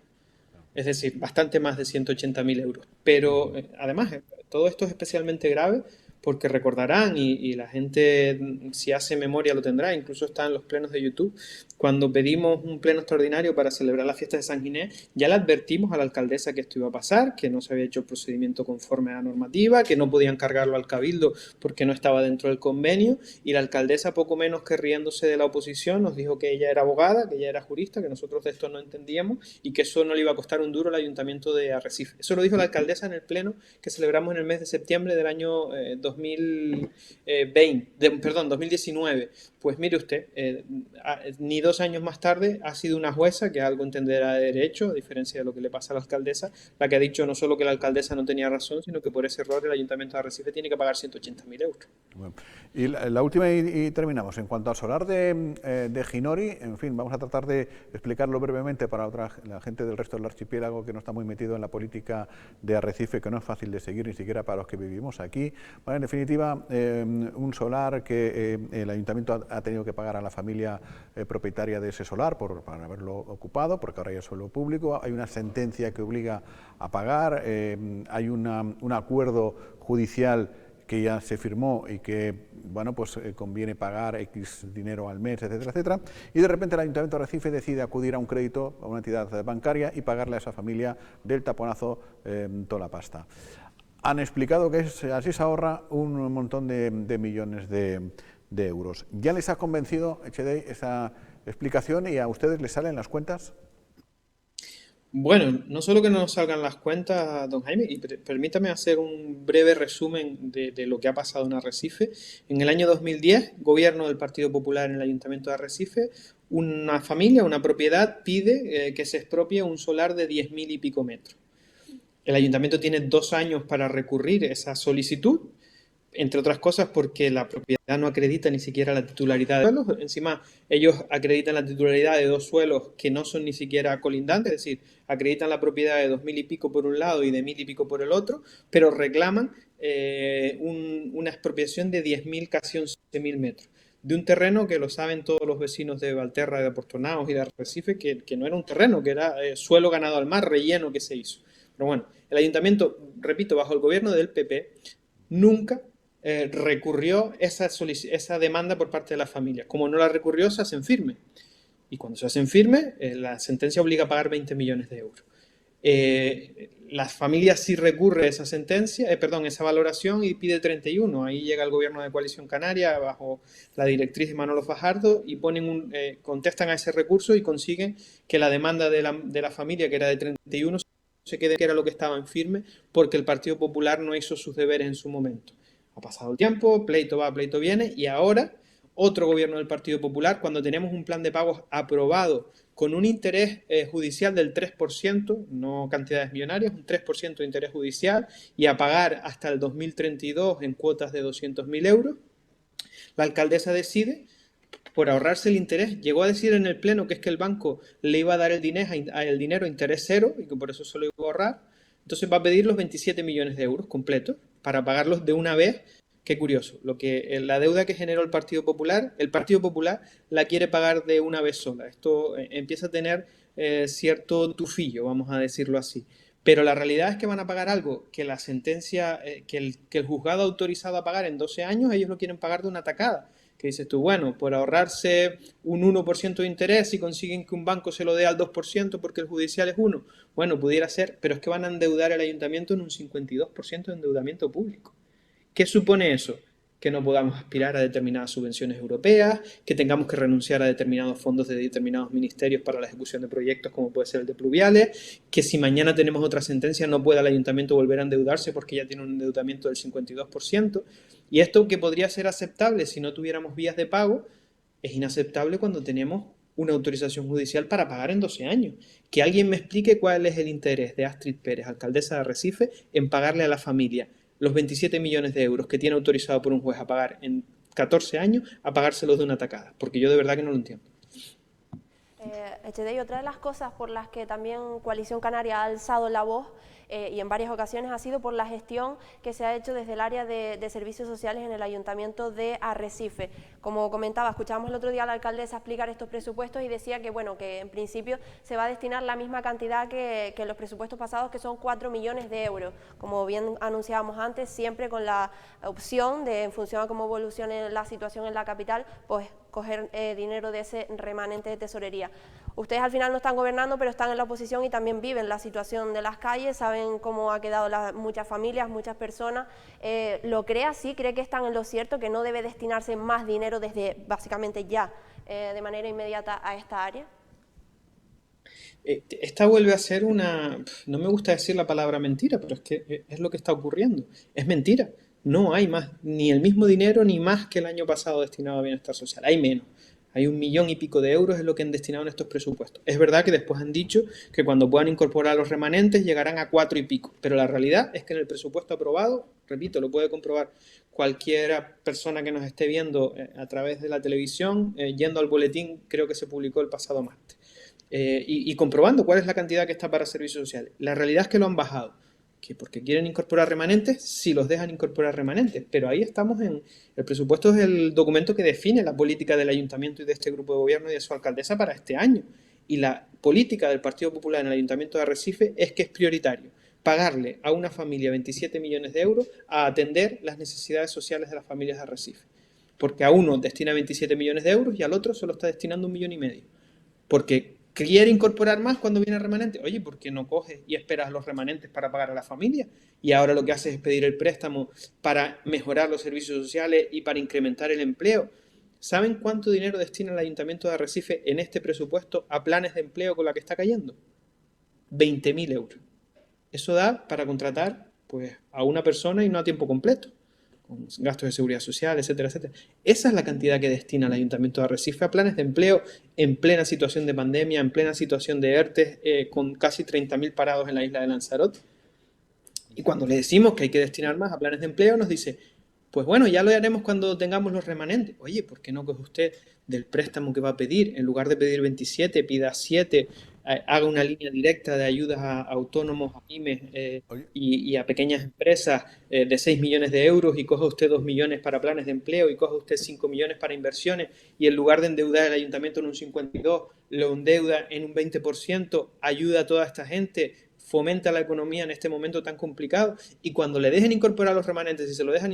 Es decir, bastante más de 180.000 euros. Pero además, todo esto es especialmente grave porque recordarán, y la gente si hace memoria lo tendrá, incluso está en los plenos de YouTube, cuando pedimos un pleno extraordinario para celebrar la fiesta de San Ginés, ya le advertimos a la alcaldesa que esto iba a pasar, que no se había hecho el procedimiento conforme a la normativa, que no podían cargarlo al cabildo porque no estaba dentro del convenio, y la alcaldesa, poco menos que riéndose de la oposición, nos dijo que ella era abogada, que ella era jurista, que nosotros de esto no entendíamos y que eso no le iba a costar un duro al ayuntamiento de Arrecife. Eso lo dijo la alcaldesa en el pleno que celebramos en el mes de septiembre del año 2019. Pues mire usted, ni 2 años más tarde ha sido una jueza, que algo entenderá de derecho, a diferencia de lo que le pasa a la alcaldesa, la que ha dicho no solo que la alcaldesa no tenía razón, sino que por ese error el ayuntamiento de Arrecife tiene que pagar 180.000 euros. Bueno, y la última y terminamos. En cuanto al solar de Ginori, en fin, vamos a tratar de explicarlo brevemente para la gente del resto del archipiélago que no está muy metido en la política de Arrecife, que no es fácil de seguir ni siquiera para los que vivimos aquí. Bueno, en definitiva, un solar que el ayuntamiento ha tenido que pagar a la familia propietaria de ese solar para haberlo ocupado, porque ahora ya es suelo público. Hay una sentencia que obliga a pagar, hay un acuerdo judicial que ya se firmó y que, bueno, pues conviene pagar X dinero al mes, etcétera, etcétera, y de repente el Ayuntamiento de Arrecife decide acudir a un crédito, a una entidad bancaria y pagarle a esa familia del taponazo toda la pasta. Han explicado que así se ahorra un montón de millones de euros. ¿Ya les ha convencido, Echedei, esa explicación y a ustedes les salen las cuentas? Bueno, no solo que no nos salgan las cuentas, don Jaime, y permítame hacer un breve resumen de lo que ha pasado en Arrecife. En el año 2010, gobierno del Partido Popular en el Ayuntamiento de Arrecife, una familia, una propiedad, pide que se expropie un solar de 10.000 y pico metros. El Ayuntamiento tiene 2 años para recurrir esa solicitud, entre otras cosas porque la propiedad no acredita ni siquiera la titularidad de suelos. Encima, ellos acreditan la titularidad de 2 suelos que no son ni siquiera colindantes, es decir, acreditan la propiedad de 2.000 y pico por un lado y de 1.000 y pico por el otro, pero reclaman una expropiación de 10.000, casi 11.000 metros. De un terreno que lo saben todos los vecinos de Valterra, de Aportonaos y de Arrecife, que no era un terreno, que era suelo ganado al mar, relleno que se hizo. Pero bueno, el ayuntamiento, repito, bajo el gobierno del PP, nunca recurrió esa demanda por parte de la familia. Como no la recurrió, se hacen firme. Y cuando se hacen firme, la sentencia obliga a pagar 20 millones de euros. La familia sí recurre a esa sentencia, esa valoración y pide 31. Ahí llega el gobierno de Coalición Canaria bajo la directriz de Manolo Fajardo y contestan a ese recurso y consiguen que la demanda de la familia, que era de 31, se quede, que era lo que estaba en firme, porque el Partido Popular no hizo sus deberes en su momento. Ha pasado el tiempo, pleito va, pleito viene, y ahora otro gobierno del Partido Popular, cuando tenemos un plan de pagos aprobado con un interés judicial del 3%, no cantidades millonarias, un 3% de interés judicial, y a pagar hasta el 2032 en cuotas de 200.000 euros, la alcaldesa decide, por ahorrarse el interés, llegó a decir en el pleno que es que el banco le iba a dar el dinero a interés cero y que por eso se lo iba a ahorrar. Entonces va a pedir los 27 millones de euros completos para pagarlos de una vez. Qué curioso, la deuda que generó el Partido Popular la quiere pagar de una vez sola. Esto empieza a tener cierto tufillo, vamos a decirlo así. Pero la realidad es que van a pagar algo que la sentencia, que el juzgado ha autorizado a pagar en 12 años, ellos lo quieren pagar de una tacada. Que dices tú, bueno, por ahorrarse un 1% de interés y consiguen que un banco se lo dé al 2% porque el judicial es 1%, bueno, pudiera ser, pero es que van a endeudar el ayuntamiento en un 52% de endeudamiento público. ¿Qué supone eso? Que no podamos aspirar a determinadas subvenciones europeas, que tengamos que renunciar a determinados fondos de determinados ministerios para la ejecución de proyectos como puede ser el de pluviales, que si mañana tenemos otra sentencia no pueda el ayuntamiento volver a endeudarse porque ya tiene un endeudamiento del 52%. Y esto, que podría ser aceptable si no tuviéramos vías de pago, es inaceptable cuando tenemos una autorización judicial para pagar en 12 años. Que alguien me explique cuál es el interés de Astrid Pérez, alcaldesa de Arrecife, en pagarle a la familia los 27 millones de euros que tiene autorizado por un juez a pagar en 14 años, a pagárselos de una tacada, porque yo de verdad que no lo entiendo. Echede, y otra de las cosas por las que también Coalición Canaria ha alzado la voz y en varias ocasiones ha sido por la gestión que se ha hecho desde el área de servicios sociales en el Ayuntamiento de Arrecife. Como comentaba, escuchábamos el otro día a la alcaldesa explicar estos presupuestos y decía que, bueno, que en principio se va a destinar la misma cantidad que los presupuestos pasados, que son 4 millones de euros. Como bien anunciábamos antes, siempre con la opción de, en función a cómo evolucione la situación en la capital, pues coger dinero de ese remanente de tesorería. Ustedes al final no están gobernando, pero están en la oposición y también viven la situación de las calles, saben cómo ha quedado muchas familias, muchas personas. ¿Lo cree así? ¿Cree que están en lo cierto, que no debe destinarse más dinero desde básicamente ya, de manera inmediata a esta área? Esta vuelve a ser una, no me gusta decir la palabra mentira, pero es que es lo que está ocurriendo. Es mentira. No hay más, ni el mismo dinero, ni más que el año pasado destinado a bienestar social. Hay menos. Hay 1 millón y pico de euros es lo que han destinado en estos presupuestos. Es verdad que después han dicho que cuando puedan incorporar los remanentes llegarán a 4 y pico, pero la realidad es que en el presupuesto aprobado, repito, lo puede comprobar cualquier persona que nos esté viendo a través de la televisión, yendo al boletín, creo que se publicó el pasado martes, y comprobando cuál es la cantidad que está para servicios sociales. La realidad es que lo han bajado. Que porque quieren incorporar remanentes, sí los dejan incorporar remanentes, pero ahí estamos en... El presupuesto es el documento que define la política del ayuntamiento y de este grupo de gobierno y de su alcaldesa para este año. Y la política del Partido Popular en el Ayuntamiento de Arrecife es que es prioritario pagarle a una familia 27 millones de euros a atender las necesidades sociales de las familias de Arrecife. Porque a uno destina 27 millones de euros y al otro solo está destinando 1,5 millones. Porque quiere incorporar más cuando viene el remanente. Oye, ¿por qué no coges y esperas los remanentes para pagar a la familia? Y ahora lo que haces es pedir el préstamo para mejorar los servicios sociales y para incrementar el empleo. ¿Saben cuánto dinero destina el Ayuntamiento de Arrecife en este presupuesto a planes de empleo con la que está cayendo? 20.000 euros. Eso da para contratar pues, a una persona y no a tiempo completo, con gastos de seguridad social, etcétera, etcétera. Esa es la cantidad que destina el Ayuntamiento de Arrecife a planes de empleo en plena situación de pandemia, en plena situación de ERTE, con casi 30.000 parados en la isla de Lanzarote. Y cuando le decimos que hay que destinar más a planes de empleo, nos dice, pues bueno, ya lo haremos cuando tengamos los remanentes. Oye, ¿por qué no coge usted del préstamo que va a pedir? En lugar de pedir 27, pida 7, haga una línea directa de ayudas a autónomos, a pymes y a pequeñas empresas de 6 millones de euros y coja usted 2 millones para planes de empleo y coja usted 5 millones para inversiones y en lugar de endeudar el ayuntamiento en un 52%, lo endeuda en un 20%, ayuda a toda esta gente, fomenta la economía en este momento tan complicado y cuando le dejen incorporar los remanentes, si se lo dejan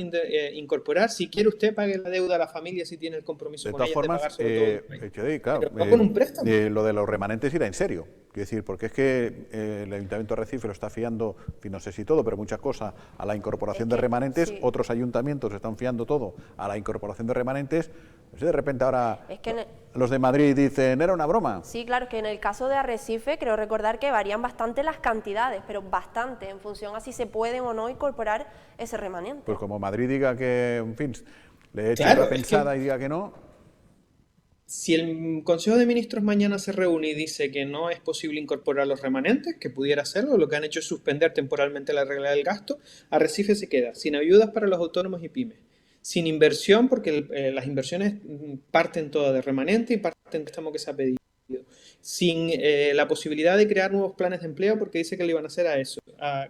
incorporar, si quiere usted pague la deuda a la familia si tiene el compromiso de con todas ella formas, de pagar sobre todo claro, no con un préstamo. Lo de los remanentes irá en serio. Quiero decir, porque es que el Ayuntamiento de Arrecife lo está fiando, no sé si todo, pero muchas cosas a la incorporación de remanentes, sí. Otros ayuntamientos están fiando todo a la incorporación de remanentes. No sé, de repente ahora los de Madrid dicen, era una broma. Sí, claro, que en el caso de Arrecife creo recordar que varían bastante las cantidades, pero bastante, en función a si se pueden o no incorporar ese remanente. Pues como Madrid diga que, en fin, le echa una pensada y diga que no. Si el Consejo de Ministros mañana se reúne y dice que no es posible incorporar los remanentes, que pudiera hacerlo, lo que han hecho es suspender temporalmente la regla del gasto, Arrecife se queda sin ayudas para los autónomos y pymes, sin inversión, porque las inversiones parten todas de remanente y parten del préstamo que se ha pedido, sin la posibilidad de crear nuevos planes de empleo, porque dice que le iban a hacer a eso,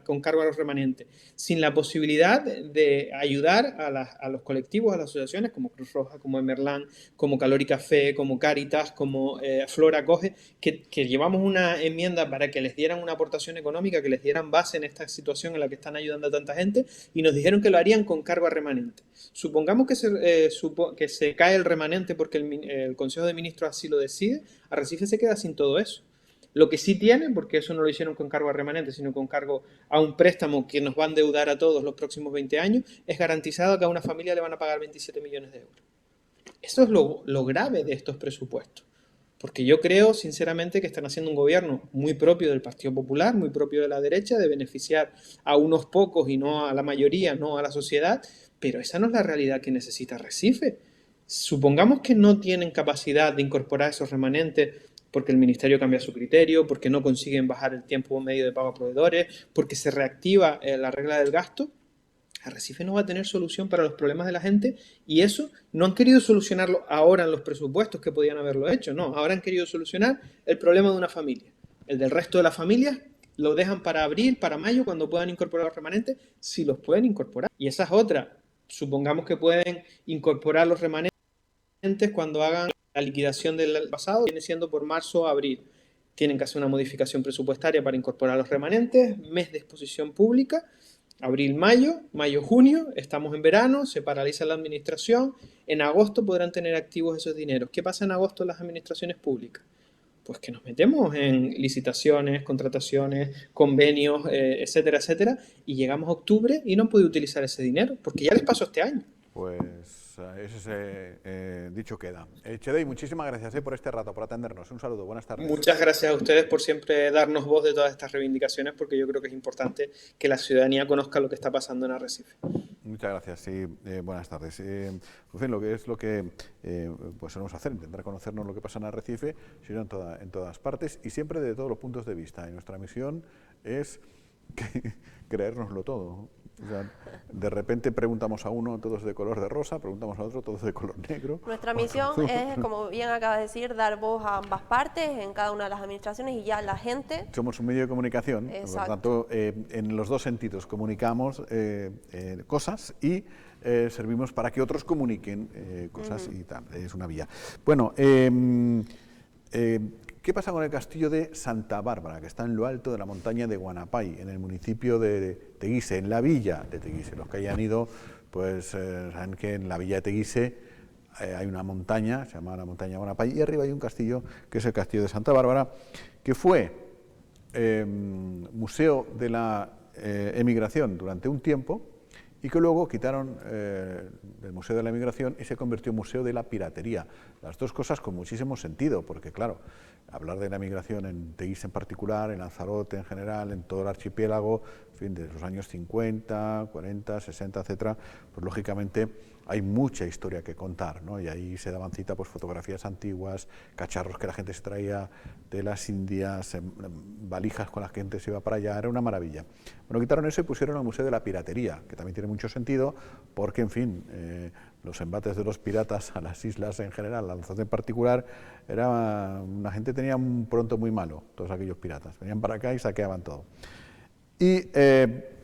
con cargo a los remanentes, sin la posibilidad de ayudar a los colectivos, a las asociaciones como Cruz Roja, como Emerlán, como Calor y Café, como Cáritas, como Flor Acoge, que llevamos una enmienda para que les dieran una aportación económica, que les dieran base en esta situación en la que están ayudando a tanta gente, y nos dijeron que lo harían con cargo a remanente. Supongamos que se cae el remanente porque el Consejo de Ministros así lo decide, Arrecife se queda sin todo eso. Lo que sí tiene, porque eso no lo hicieron con cargo a remanente, sino con cargo a un préstamo que nos va a endeudar a todos los próximos 20 años, es garantizado que a una familia le van a pagar 27 millones de euros. Eso es lo grave de estos presupuestos. Porque yo creo, sinceramente, que están haciendo un gobierno muy propio del Partido Popular, muy propio de la derecha, de beneficiar a unos pocos y no a la mayoría, no a la sociedad, pero esa no es la realidad que necesita Arrecife. Supongamos que no tienen capacidad de incorporar esos remanentes porque el Ministerio cambia su criterio, porque no consiguen bajar el tiempo medio de pago a proveedores, porque se reactiva la regla del gasto. Arrecife no va a tener solución para los problemas de la gente, y eso no han querido solucionarlo ahora en los presupuestos que podían haberlo hecho, no, ahora han querido solucionar el problema de una familia. El del resto de las familias lo dejan para abril, para mayo, cuando puedan incorporar los remanentes, si los pueden incorporar. Y esa es otra. Supongamos que pueden incorporar los remanentes cuando hagan la liquidación del pasado, viene siendo por marzo o abril. Tienen que hacer una modificación presupuestaria para incorporar los remanentes, mes de exposición pública, abril, mayo, junio, estamos en verano, se paraliza la administración, en agosto podrán tener activos esos dineros. ¿Qué pasa en agosto en las administraciones públicas? Pues que nos metemos en licitaciones, contrataciones, convenios, etcétera, etcétera, y llegamos a octubre y no han podido utilizar ese dinero, porque ya les pasó este año. Pues ese dicho queda. Chedei, muchísimas gracias por este rato, por atendernos. Un saludo, buenas tardes. Muchas gracias a ustedes por siempre darnos voz de todas estas reivindicaciones, porque yo creo que es importante que la ciudadanía conozca lo que está pasando en Arrecife. Muchas gracias, sí, buenas tardes. En fin, lo que pues solemos hacer, intentar conocernos lo que pasa en Arrecife, sino en todas partes y siempre desde todos los puntos de vista. Y nuestra misión es creérnoslo todo. O sea, de repente preguntamos a uno, todos de color de rosa, preguntamos a otro, todos de color negro. Nuestra misión es, como bien acaba de decir, dar voz a ambas partes en cada una de las administraciones, y ya la gente... Somos un medio de comunicación, exacto, por tanto, en los dos sentidos comunicamos cosas y servimos para que otros comuniquen cosas y tal, es una vía. Bueno, ¿qué pasa con el castillo de Santa Bárbara, que está en lo alto de la montaña de Guanapay, en el municipio de Teguise, en la villa de Teguise? Los que hayan ido, pues saben que en la villa de Teguise hay una montaña, se llama la montaña de Guanapay, y arriba hay un castillo, que es el castillo de Santa Bárbara, que fue museo de la emigración durante un tiempo, y que luego quitaron del Museo de la Emigración y se convirtió en Museo de la Piratería. Las dos cosas con muchísimo sentido, porque claro, hablar de la emigración en Teguise en particular, en Lanzarote en general, en todo el archipiélago, en fin, desde los años 50, 40, 60, etcétera, pues lógicamente hay mucha historia que contar, ¿no? Y ahí se daban cita pues fotografías antiguas, cacharros que la gente se traía de las Indias, valijas con las que la gente se iba para allá, era una maravilla. Bueno, quitaron eso y pusieron el Museo de la Piratería, que también tiene mucho sentido, porque, en fin, los embates de los piratas a las islas en general, a Lanzarote en particular, la gente tenía un pronto muy malo, todos aquellos piratas, venían para acá y saqueaban todo. Y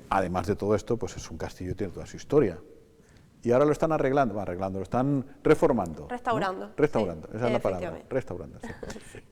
además de todo esto, pues es un castillo, tiene toda su historia. Y ahora lo están arreglando, lo están reformando. Restaurando. ¿no? Restaurando, sí, esa es la palabra, restaurando. Sí.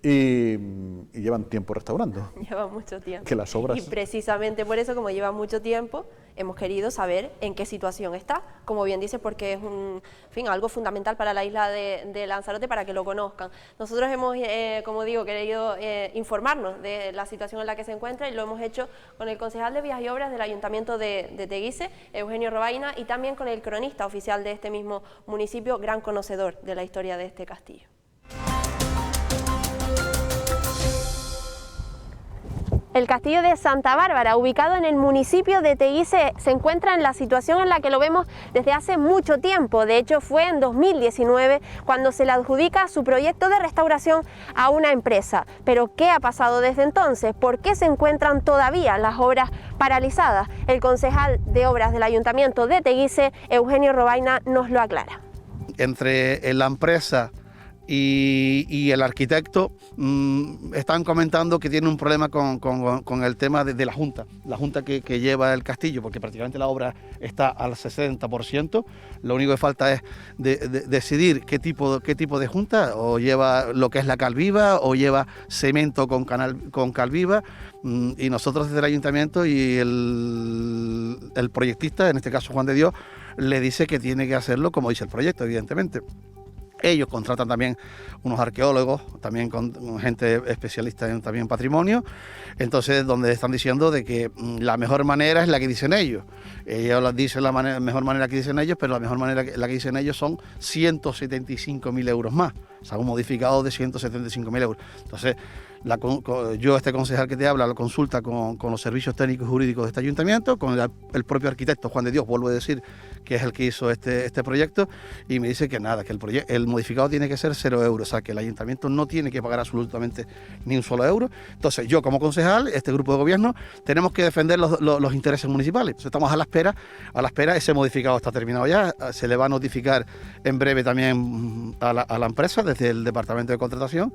Y llevan tiempo restaurando. Lleva mucho tiempo. Que las obras... Y precisamente por eso, como lleva mucho tiempo, hemos querido saber en qué situación está, como bien dice, porque es algo fundamental para la isla de Lanzarote, para que lo conozcan. Nosotros hemos, como digo, querido informarnos de la situación en la que se encuentra, y lo hemos hecho con el concejal de Vías y Obras del Ayuntamiento de Teguise, Eugenio Robaina, y también con el cronista oficial de este mismo municipio, gran conocedor de la historia de este castillo. El castillo de Santa Bárbara, ubicado en el municipio de Teguise, se encuentra en la situación en la que lo vemos desde hace mucho tiempo. De hecho, fue en 2019 cuando se le adjudica su proyecto de restauración a una empresa. Pero, ¿qué ha pasado desde entonces? ¿Por qué se encuentran todavía las obras paralizadas? El concejal de Obras del Ayuntamiento de Teguise, Eugenio Robaina, nos lo aclara. Entre la empresa y el arquitecto están comentando que tiene un problema con el tema de la Junta que lleva el castillo, porque prácticamente la obra está al 60%. Lo único que falta es decidir qué tipo de Junta, o lleva lo que es la Calviva o lleva cemento con Calviva, y nosotros desde el ayuntamiento y el proyectista, en este caso Juan de Dios, le dice que tiene que hacerlo como dice el proyecto, evidentemente. Ellos contratan también unos arqueólogos, también con gente especialista en también patrimonio, entonces donde están diciendo de que la mejor manera es la que dicen ellos. Ellos dicen mejor manera que dicen ellos, pero la mejor manera la que dicen ellos son 175.000 euros más. sea, un modificado de 175.000 euros. Entonces, yo, este concejal que te habla, lo consulta con los servicios técnicos y jurídicos de este ayuntamiento, con el propio arquitecto Juan de Dios, vuelvo a decir, que es el que hizo este proyecto, y me dice que nada, que el modificado tiene que ser 0 euros, o sea, que el ayuntamiento no tiene que pagar absolutamente ni un solo euro. Entonces, yo como concejal, este grupo de gobierno, tenemos que defender los intereses municipales. Entonces, estamos a la espera, ese modificado está terminado ya, se le va a notificar en breve también a la empresa desde el departamento de contratación,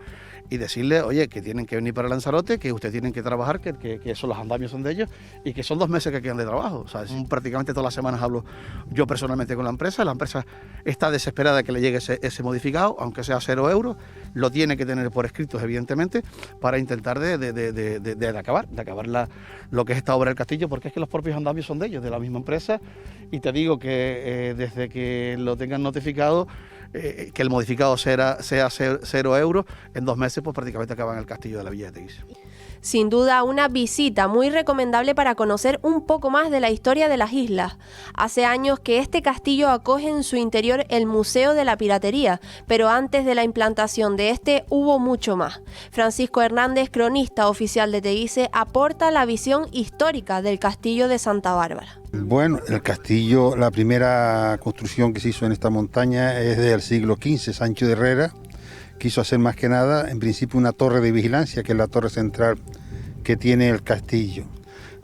y decirle, oye, que tienen que venir para Lanzarote, que ustedes tienen que trabajar, que esos los andamios son de ellos, y que son 2 meses que quedan de trabajo. O sea, prácticamente todas las semanas hablo yo personalmente con la empresa está desesperada de que le llegue ese modificado, aunque sea 0 euros, lo tiene que tener por escritos, evidentemente, para intentar de acabar lo que es esta obra del castillo, porque es que los propios andamios son de ellos, de la misma empresa, y te digo que desde que lo tengan notificado, que el modificado sea 0 euros, en 2 meses pues prácticamente acaban el castillo de la Villa de Teguise. Sin duda, una visita muy recomendable para conocer un poco más de la historia de las islas. Hace años que este castillo acoge en su interior el Museo de la Piratería, pero antes de la implantación de este hubo mucho más. Francisco Hernández, cronista oficial de Teguise, aporta la visión histórica del castillo de Santa Bárbara. Bueno, el castillo, la primera construcción que se hizo en esta montaña es del siglo XV, Sancho de Herrera. Quiso hacer más que nada, en principio, una torre de vigilancia, que es la torre central que tiene el castillo.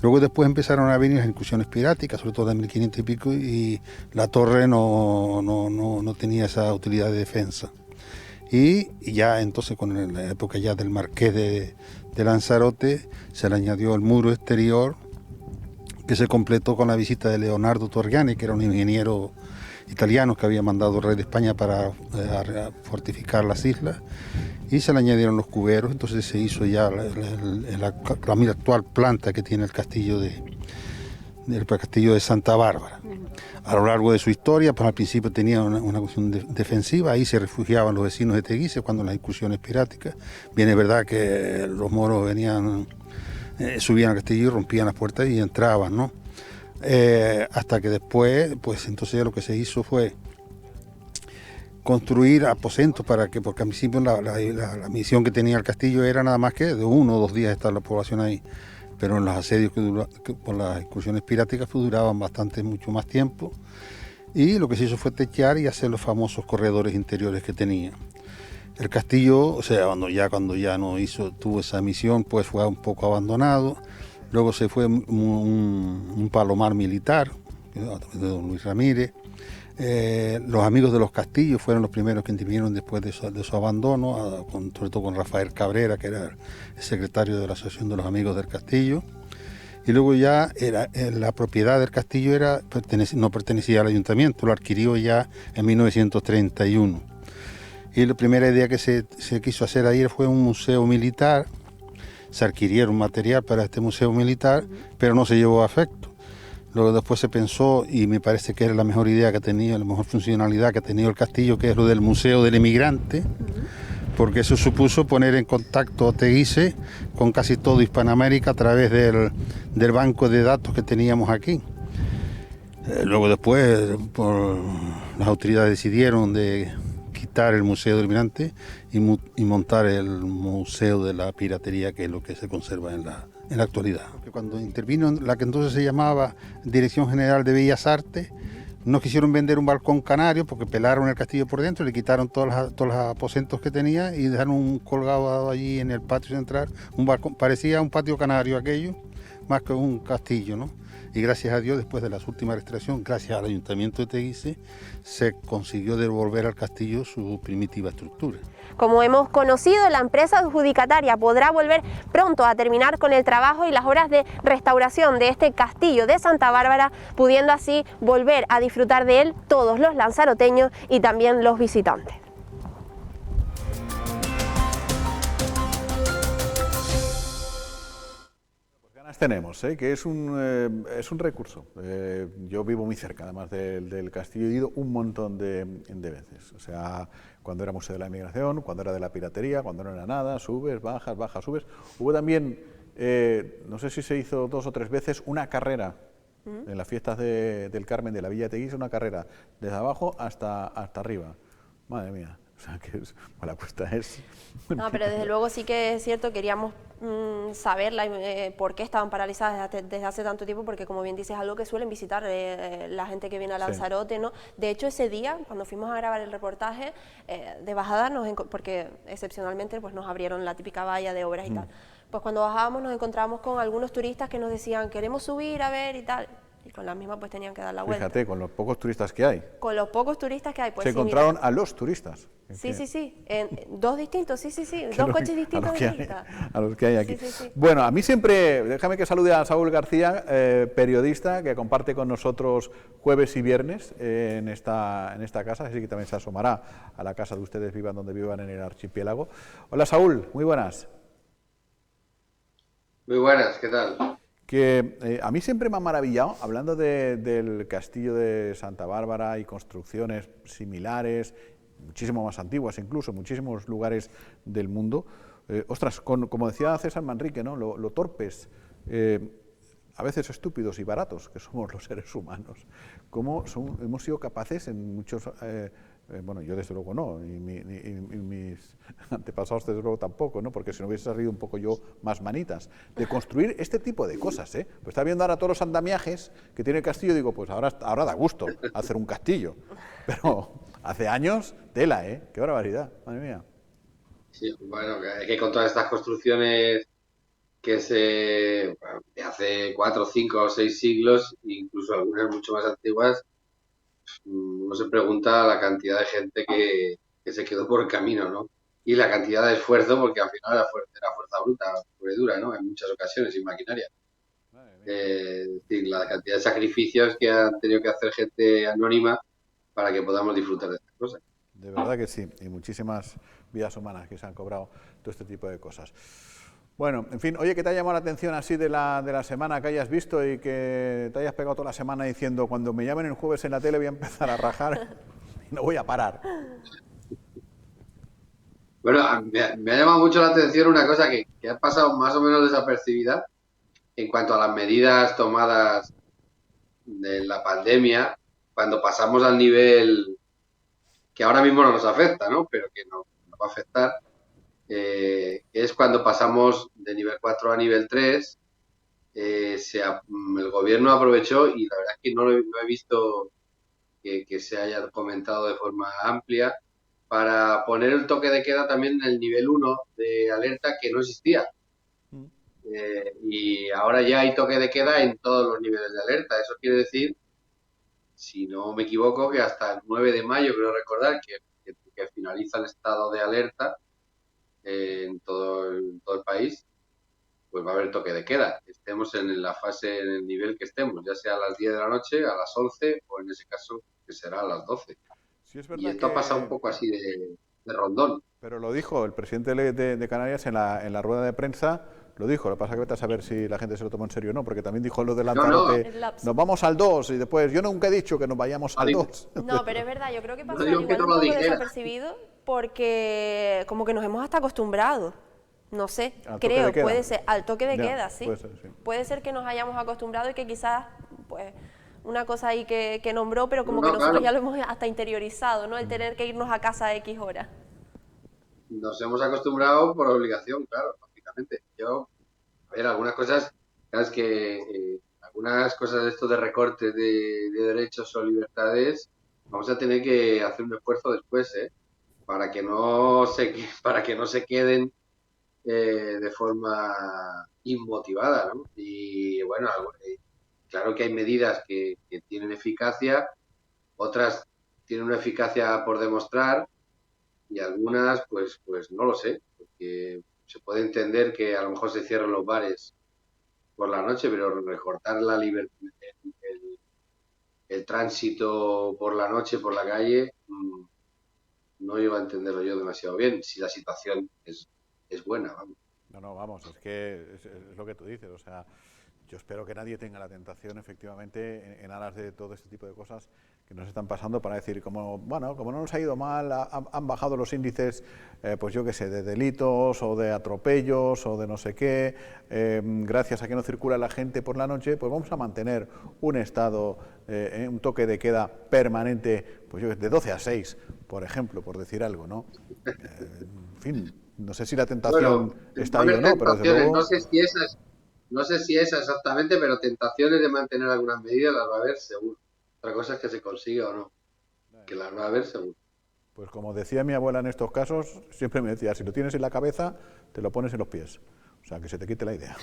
Luego después empezaron a venir las incursiones piráticas, sobre todo en 1500 y pico, y la torre no tenía esa utilidad de defensa. Y ya entonces, con la época ya del Marqués de Lanzarote, se le añadió el muro exterior, que se completó con la visita de Leonardo Torriani, que era un ingeniero italiano que había mandado el rey de España para fortificar las islas, y se le añadieron los cuberos. Entonces se hizo ya la actual planta que tiene el castillo de Santa Bárbara. A lo largo de su historia, pues al principio tenía una cuestión defensiva, ahí se refugiaban los vecinos de Teguise cuando las incursiones piráticas. Bien, es verdad que los moros venían, subían al castillo y rompían las puertas y entraban, ¿no? Hasta que después, pues entonces lo que se hizo fue construir aposentos porque al principio la misión que tenía el castillo era nada más que de 1 o 2 días estar la población ahí, pero en los asedios por las incursiones piráticas pues duraban mucho más tiempo, y lo que se hizo fue techar y hacer los famosos corredores interiores que tenía. El castillo, o sea, cuando ya no tuvo esa misión, pues fue un poco abandonado. Luego se fue un palomar militar, a través de don Luis Ramírez. Los amigos de los castillos fueron los primeros que intervinieron después de su abandono, sobre todo con Rafael Cabrera, que era el secretario de la Asociación de los Amigos del Castillo. Y luego ya la propiedad del castillo no pertenecía al ayuntamiento, lo adquirió ya en 1931. Y la primera idea que se quiso hacer ahí fue un museo militar. Se adquirieron material para este museo militar, pero no se llevó a efecto. Luego después se pensó, y me parece que era la mejor idea que tenía, la mejor funcionalidad que ha tenido el castillo, que es lo del Museo del Emigrante, porque eso supuso poner en contacto a Teguise con casi todo Hispanoamérica a través del banco de datos que teníamos aquí. Luego después las autoridades decidieron de quitar el Museo del Emigrante y montar el Museo de la Piratería, que es lo que se conserva en la actualidad. Cuando intervino la que entonces se llamaba Dirección General de Bellas Artes, no quisieron vender un balcón canario porque pelaron el castillo por dentro, le quitaron todos los aposentos que tenía y dejaron colgado allí en el patio central un balcón. Parecía un patio canario aquello, más que un castillo, ¿no? Y gracias a Dios, después de las últimas restauraciones, gracias al Ayuntamiento de Teguise, se consiguió devolver al castillo su primitiva estructura. Como hemos conocido, la empresa adjudicataria podrá volver pronto a terminar con el trabajo y las obras de restauración de este castillo de Santa Bárbara, pudiendo así volver a disfrutar de él todos los lanzaroteños y también los visitantes. Tenemos, que es un recurso. Yo vivo muy cerca, además del castillo, he ido un montón de veces. O sea, cuando era Museo de la Inmigración, cuando era de la Piratería, cuando no era nada, subes, bajas, subes. Hubo también, no sé si se hizo 2 o 3 veces, una carrera en las fiestas del Carmen de la Villa de Teguise, una carrera desde abajo hasta arriba. Madre mía. O sea, que la cuesta es... No, pero desde luego sí que es cierto, queríamos saber por qué estaban paralizadas desde hace tanto tiempo, porque como bien dices, es algo que suelen visitar la gente que viene a Lanzarote, ¿no? De hecho, ese día, cuando fuimos a grabar el reportaje, de bajada, porque excepcionalmente pues, nos abrieron la típica valla de obras y tal, pues cuando bajábamos nos encontrábamos con algunos turistas que nos decían, queremos subir a ver y tal, y con la misma pues tenían que dar la vuelta. Fíjate, con los pocos turistas que hay. Con los pocos turistas que hay, pues se sí, encontraron mira. a los turistas. Sí, en dos distintos, dos coches distintos de visita. A los que hay aquí. Sí. Bueno, a mí siempre, déjame que salude a Saúl García, periodista, que comparte con nosotros jueves y viernes en esta casa, así que también se asomará a la casa de ustedes, vivan donde vivan en el archipiélago. Hola Saúl, muy buenas. Muy buenas, ¿qué tal? Que a mí siempre me ha maravillado, hablando del castillo de Santa Bárbara y construcciones similares, muchísimo más antiguas incluso, muchísimos lugares del mundo, ostras, como decía César Manrique, ¿no? Lo torpes, a veces estúpidos y baratos que somos los seres humanos, cómo hemos sido capaces en muchos... bueno, yo desde luego no, y mis antepasados desde luego tampoco, ¿no? Porque si no hubiese salido un poco yo más manitas, de construir este tipo de cosas, ¿eh? Pues está viendo ahora todos los andamiajes que tiene el castillo, digo, pues ahora da gusto hacer un castillo, pero hace años, tela, ¿eh? Qué barbaridad, madre mía. Sí, bueno, que con todas estas construcciones que de hace 4, 5 o 6 siglos, incluso algunas mucho más antiguas, uno se pregunta la cantidad de gente que se quedó por el camino, ¿no? Y la cantidad de esfuerzo, porque al final era fuerza bruta, pura y dura, ¿no? En muchas ocasiones, sin maquinaria. Es decir, la cantidad de sacrificios que han tenido que hacer gente anónima para que podamos disfrutar de estas cosas. De verdad que sí, y muchísimas vidas humanas que se han cobrado todo este tipo de cosas. Bueno, en fin, oye, ¿qué te ha llamado la atención así de la semana que hayas visto y que te hayas pegado toda la semana diciendo, cuando me llamen el jueves en la tele voy a empezar a rajar y no voy a parar? Bueno, me ha llamado mucho la atención una cosa que ha pasado más o menos desapercibida en cuanto a las medidas tomadas de la pandemia, cuando pasamos al nivel que ahora mismo no nos afecta, ¿no? Pero que nos va a afectar. Es cuando pasamos de nivel 4 a nivel 3, el gobierno aprovechó, y la verdad es que no he visto que se haya comentado de forma amplia, para poner el toque de queda también en el nivel 1 de alerta, que no existía. Y ahora ya hay toque de queda en todos los niveles de alerta. Eso quiere decir, si no me equivoco, que hasta el 9 de mayo, creo recordar, que finaliza el estado de alerta, en todo el país, pues va a haber toque de queda. Estemos en la fase, en el nivel que estemos, ya sea a las 10 de la noche, a las 11 o en ese caso que será a las 12. Sí, es verdad, y esto ha pasado un poco así de rondón. Pero lo dijo el presidente de Canarias en la rueda de prensa, lo dijo, lo que pasa es que vete a saber si la gente se lo tomó en serio o no, porque también dijo lo de Lanzarote, nos vamos al 2 y después, yo nunca he dicho que nos vayamos al 2. No, pero es verdad, yo creo que pasó igual un poco desapercibido, porque como que nos hemos hasta acostumbrado, no sé, creo, puede ser, al toque de queda, sí. Puede ser que nos hayamos acostumbrado y que quizás, pues, una cosa ahí que nombró, pero como que nosotros ya lo hemos hasta interiorizado, ¿no? El tener que irnos a casa a X horas. Nos hemos acostumbrado por obligación, claro, lógicamente. A ver, algunas cosas, sabes que algunas cosas de esto de recortes de derechos o libertades, vamos a tener que hacer un esfuerzo después, para que no se queden de forma inmotivada, ¿no? Y bueno, claro que hay medidas que tienen eficacia, otras tienen una eficacia por demostrar, y algunas pues no lo sé, porque se puede entender que a lo mejor se cierran los bares por la noche, pero recortar la libertad, el tránsito por la noche, por la calle, no iba a entenderlo yo demasiado bien, si la situación es buena, vamos. No, vamos, es que es lo que tú dices, o sea, yo espero que nadie tenga la tentación, efectivamente, en aras de todo este tipo de cosas que nos están pasando, para decir, como no nos ha ido mal, han bajado los índices, pues yo qué sé, de delitos o de atropellos o de no sé qué, gracias a que no circula la gente por la noche, pues vamos a mantener un estado, un toque de queda permanente, pues yo de 12 a 6, por ejemplo, por decir algo, ¿no? En fin, no sé si la tentación está ahí o no, pero desde luego... No sé si esa exactamente, pero tentaciones de mantener algunas medidas las va a haber seguro. Otra cosa es que se consiga o no, que las va a haber seguro. Pues como decía mi abuela en estos casos, siempre me decía, si lo tienes en la cabeza, te lo pones en los pies. O sea, que se te quite la idea.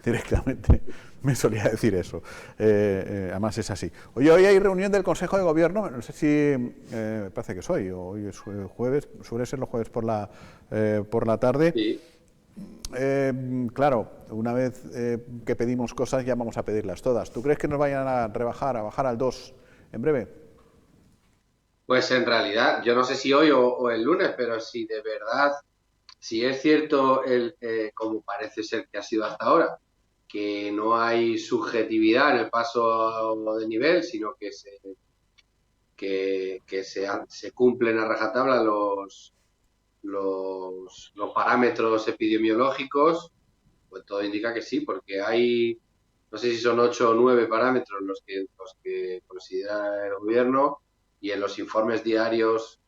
Directamente me solía decir eso. Además es así. Oye, hoy hay reunión del Consejo de Gobierno, no sé si, me parece que es hoy, o hoy es jueves, suele ser los jueves por la tarde. Sí. Claro, una vez que pedimos cosas ya vamos a pedirlas todas. ¿Tú crees que nos vayan a rebajar, a bajar al 2 en breve? Pues en realidad, yo no sé si hoy o el lunes, pero si de verdad, si es cierto, como parece ser que ha sido hasta ahora, que no hay subjetividad en el paso de nivel, sino que se cumplen a rajatabla los parámetros epidemiológicos, pues todo indica que sí, porque hay, no sé si son 8 o 9 parámetros los que considera el gobierno, y en los informes diarios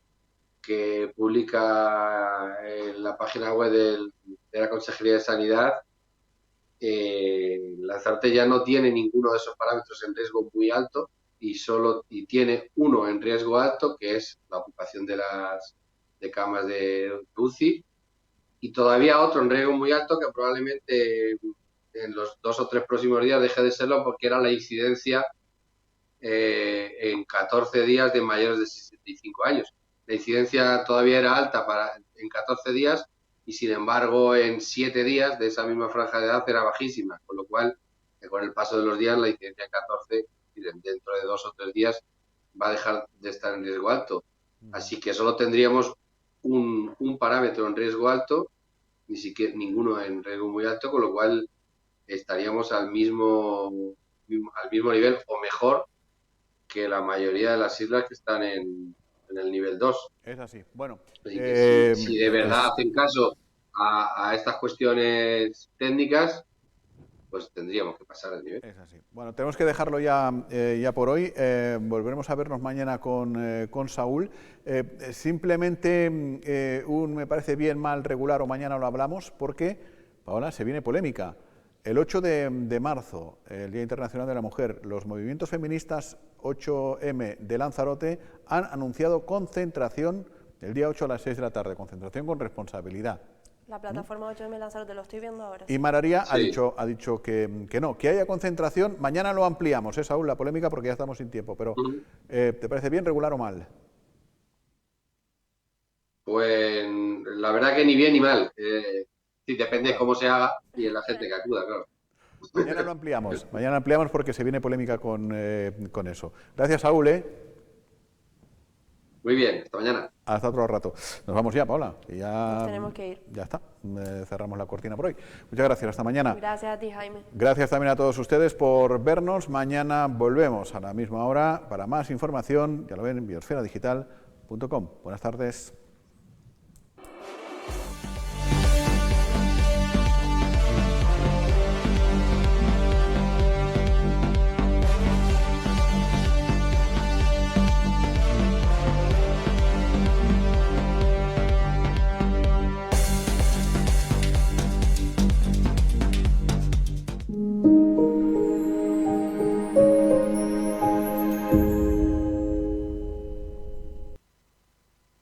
que publica en la página web de la Consejería de Sanidad, Lanzarote ya no tiene ninguno de esos parámetros en riesgo muy alto y tiene uno en riesgo alto, que es la ocupación de camas de UCI, y todavía otro en riesgo muy alto que probablemente en los 2 o 3 próximos días deje de serlo, porque era la incidencia en 14 días de mayores de 65 años. La incidencia todavía era alta en 14 días y, sin embargo, en 7 días de esa misma franja de edad era bajísima, con lo cual, con el paso de los días, la incidencia en 14, dentro de 2 o 3 días, va a dejar de estar en riesgo alto. Así que solo tendríamos un parámetro en riesgo alto, ni siquiera ninguno en riesgo muy alto, con lo cual estaríamos al mismo nivel o mejor que la mayoría de las islas que están en el nivel 2. Es así. Bueno, si de verdad hacen caso a estas cuestiones técnicas, pues tendríamos que pasar el nivel. Es así. Bueno, tenemos que dejarlo ya por hoy. Volveremos a vernos mañana con Saúl. Simplemente me parece bien, mal, regular, o mañana lo hablamos, porque, Paola, se viene polémica. El 8 de marzo, el Día Internacional de la Mujer, los movimientos feministas 8M de Lanzarote han anunciado concentración el día 8 a las 6 de la tarde, concentración con responsabilidad. La plataforma 8M Lanzarote, lo estoy viendo ahora. Y Mararía ha dicho que no, que haya concentración. Mañana lo ampliamos, Saúl, la polémica, porque ya estamos sin tiempo. Pero, ¿te parece bien, regular o mal? Pues la verdad que ni bien ni mal. Sí, depende de cómo se haga y en la gente que acuda, claro. Mañana ampliamos porque se viene polémica con eso. Gracias, Saúl. Muy bien, hasta mañana. Hasta otro rato. Nos vamos ya, Paola. Nos tenemos que ir. Ya está, cerramos la cortina por hoy. Muchas gracias, hasta mañana. Gracias a ti, Jaime. Gracias también a todos ustedes por vernos. Mañana volvemos a la misma hora para más información. Ya lo ven en biosferadigital.com. Buenas tardes.